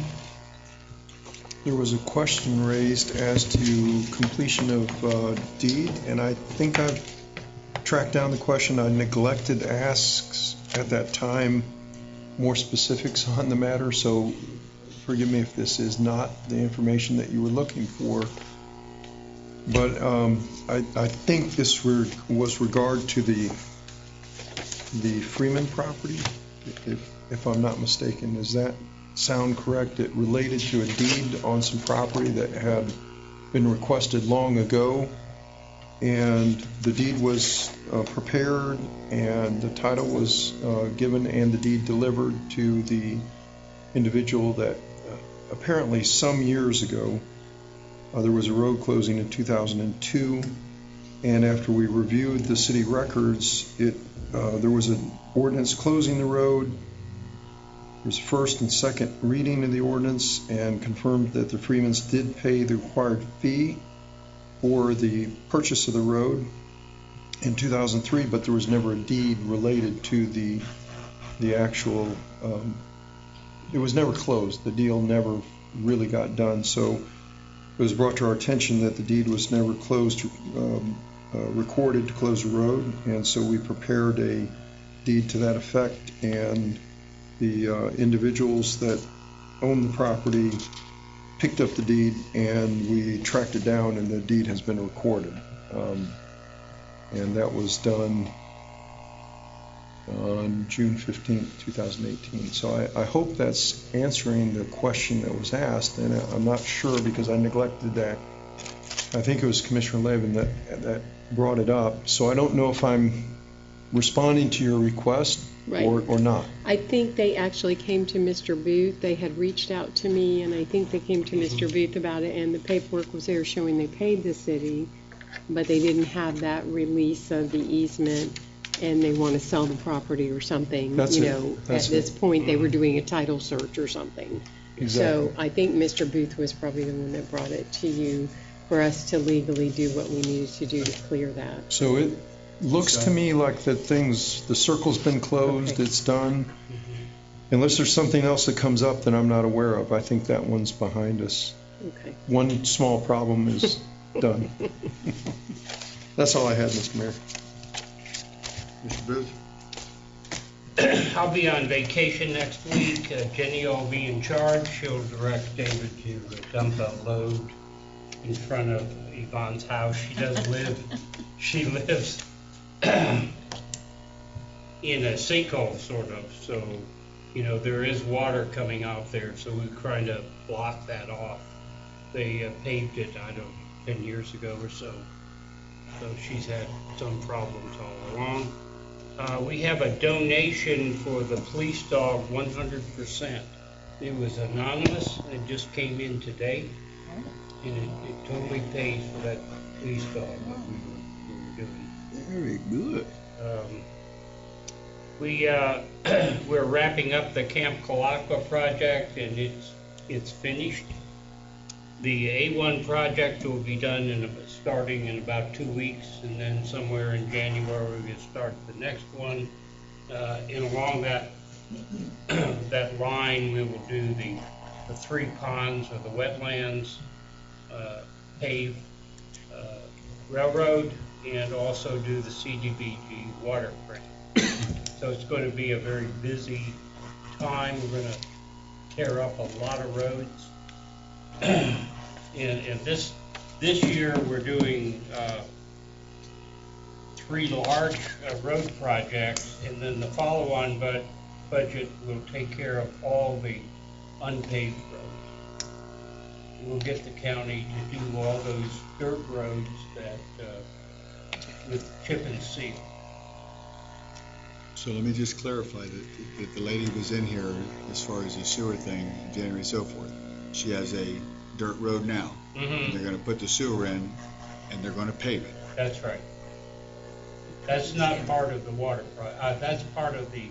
there was a question raised as to completion of deed, and I think I've tracked down the question. I neglected to ask at that time more specifics on the matter, so forgive me if this is not the information that you were looking for. But I think this was regard to the Freeman property, if I'm not mistaken. Does that sound correct? It related to a deed on some property that had been requested long ago, and the deed was prepared, and the title was given, and the deed delivered to the individual that apparently some years ago, there was a road closing in 2002, And after we reviewed the city records, there was an ordinance closing the road. There was first and second reading of the ordinance and confirmed that the Freemans did pay the required fee for the purchase of the road in 2003, but there was never a deed related to the actual, it was never closed. The deal never really got done. So it was brought to our attention that the deed was never closed, recorded to close the road, and so we prepared a deed to that effect, and the individuals that own the property picked up the deed, and we tracked it down, and the deed has been recorded. And that was done on June 15th, 2018. So I hope that's answering the question that was asked, and I'm not sure because I neglected that. I think it was Commissioner Levin that brought it up. So I don't know if I'm responding to your request or not. I think they actually came to Mr. Booth. They had reached out to me, and I think they came to Mr. Booth about it, and the paperwork was there showing they paid the city, but they didn't have that release of the easement, and they want to sell the property or something. At this point, they were doing a title search or something. Exactly. So I think Mr. Booth was probably the one that brought it to you for us to legally do what we needed to do to clear that. So it looks to me like the circle's been closed, okay. It's done. Unless there's something else that comes up that I'm not aware of, I think that one's behind us. Okay. One small problem is done. That's all I had, Mr. Mayor. Mr. Booth? I'll be on vacation next week. Jenny will be in charge. She'll direct David to dump a load in front of Yvonne's house. She lives in a sinkhole, sort of. So, there is water coming out there, so we're trying to block that off. They paved it, 10 years ago or so. So she's had some problems all along. We have a donation for the police dog, 100%. It was anonymous. It just came in today. And it totally pays for that police dog that we were doing. Very good. We're wrapping up the Camp Calaqua project, and it's finished. The A1 project will be done starting in about 2 weeks, and then somewhere in January we'll start the next one. And along that line, we will do the 3 ponds or the wetlands, paved railroad, and also do the CDBG water frame. So it's going to be a very busy time. We're going to tear up a lot of roads. And this year we're doing 3 large road projects, and then the follow-on budget will take care of all the unpaved roads. We'll get the county to do all those dirt roads that with chip and seal. So let me just clarify that the lady was in here as far as the sewer thing, January and so forth. She has a dirt road now. Mm-hmm. They're going to put the sewer in, and they're going to pave it. That's right. That's not part of the water project. That's part of the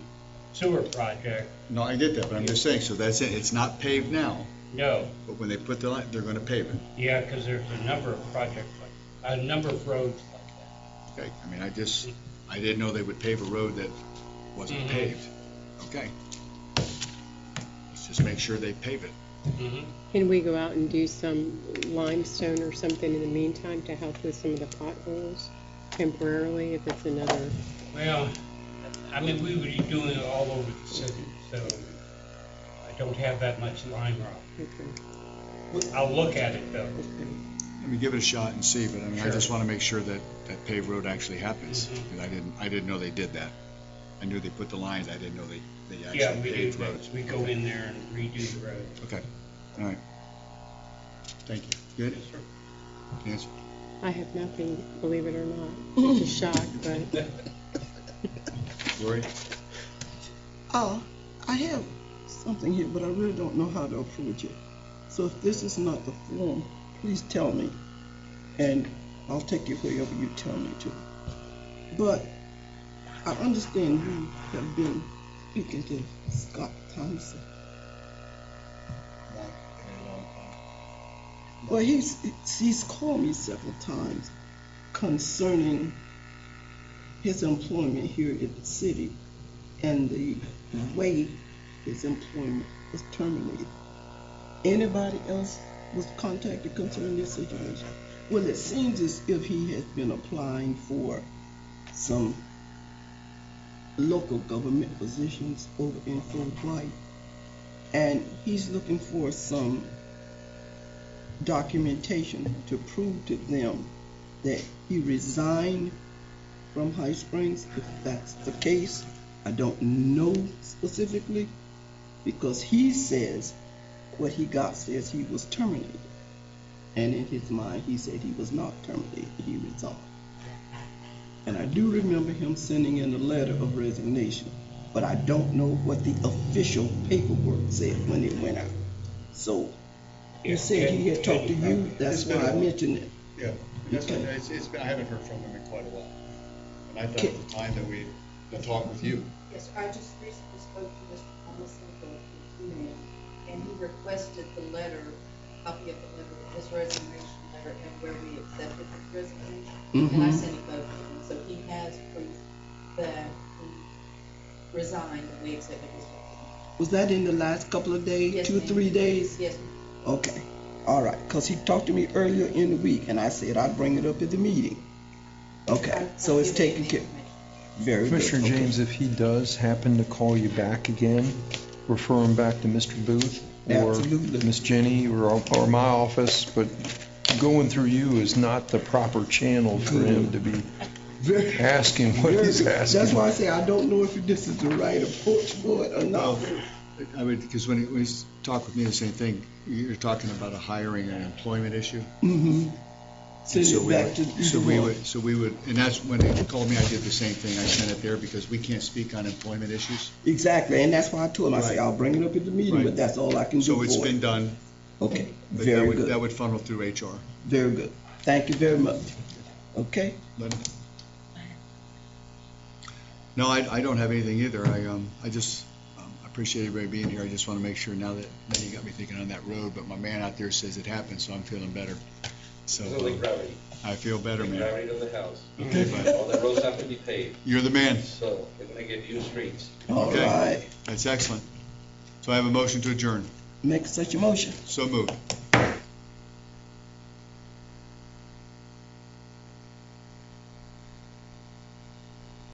sewer project. No, I get that, but I'm just saying, so that's it. It's not paved now. No. But when they put the line, they're going to pave it. Yeah, because there's a number of projects a number of roads like that. Okay. I mean, I didn't know they would pave a road that wasn't mm-hmm. paved. Okay. Let's just make sure they pave it. Mm-hmm. Can we go out and do some limestone or something in the meantime to help with some of the potholes temporarily if it's another? Well, I mean, we would be doing it all over the city, so I don't have that much lime rock. Okay. I'll look at it though. Okay. Let me give it a shot and see, but I mean, sure. I just want to make sure that that paved road actually happens. Mm-hmm. Because I didn't know they did that. I knew they put the lines. I didn't know they actually paved roads. We go in there and redo the road. Okay. All right. Thank you. Good? Yes, sir. Nancy? I have nothing, believe it or not. It's a shock, but... Lori? I have something here, but I really don't know how to approach it. So if this is not the form, please tell me. And I'll take you wherever you tell me to. But I understand you have been speaking to Scott Thompson. Well, he's called me several times concerning his employment here at the city and the way his employment was terminated. Anybody else was contacted concerning this situation? Well, it seems as if he has been applying for some local government positions over in Fort White, and he's looking for some documentation to prove to them that he resigned from High Springs. If that's the case, I don't know specifically, because he says what he got says he was terminated, and in his mind he said he was not terminated, he resigned. And I do remember him sending in a letter of resignation, but I don't know what the official paperwork said when it went out. So he said he had talked to you, that's why I mentioned it. Yeah, I haven't heard from him in quite a while. And I thought it was time that we talk with you. Yes, I just recently spoke to Mr. Thomason through email, and he requested the letter, copy of the letter, his resignation letter, and where we accepted his resignation. And I sent him both of them, so he has proof that he resigned and we accepted his resignation. Was that in the last couple of days, Yes, 2 or 3 days? Yes, ma'am. Okay, all right, because he talked to me earlier in the week, and I said I'd bring it up at the meeting. Okay, so it's taken care of. Very good. Commissioner James, if he does happen to call you back again, refer him back to Mr. Booth or Absolutely. Miss Jenny or my office, but going through you is not the proper channel for him to be asking what he's asking. That's why I say I don't know if this is the right approach for it or not. I mean, because when you talk with me the same thing, you're talking about a hiring and employment issue. Mm-hmm. Send So it back to we would, and that's when they called me, I did the same thing. I sent it there because we can't speak on employment issues. Exactly, and that's why I told him, I said, I'll bring it up at the meeting, but that's all I can do So for it's it. been done. Okay, But very good. that would funnel through HR. Very good. Thank you very much. Okay? Linda? No, I don't have anything either. I just appreciate everybody being here. I just want to make sure now that you got me thinking on that road, but my man out there says it happened, so I'm feeling better. So gravity. I feel better, man. Gravity of the house. Okay, bud. All the roads have to be paved. You're the man. So they're gonna give you streets. Okay, that's excellent. So I have a motion to adjourn. Make such a motion. So moved.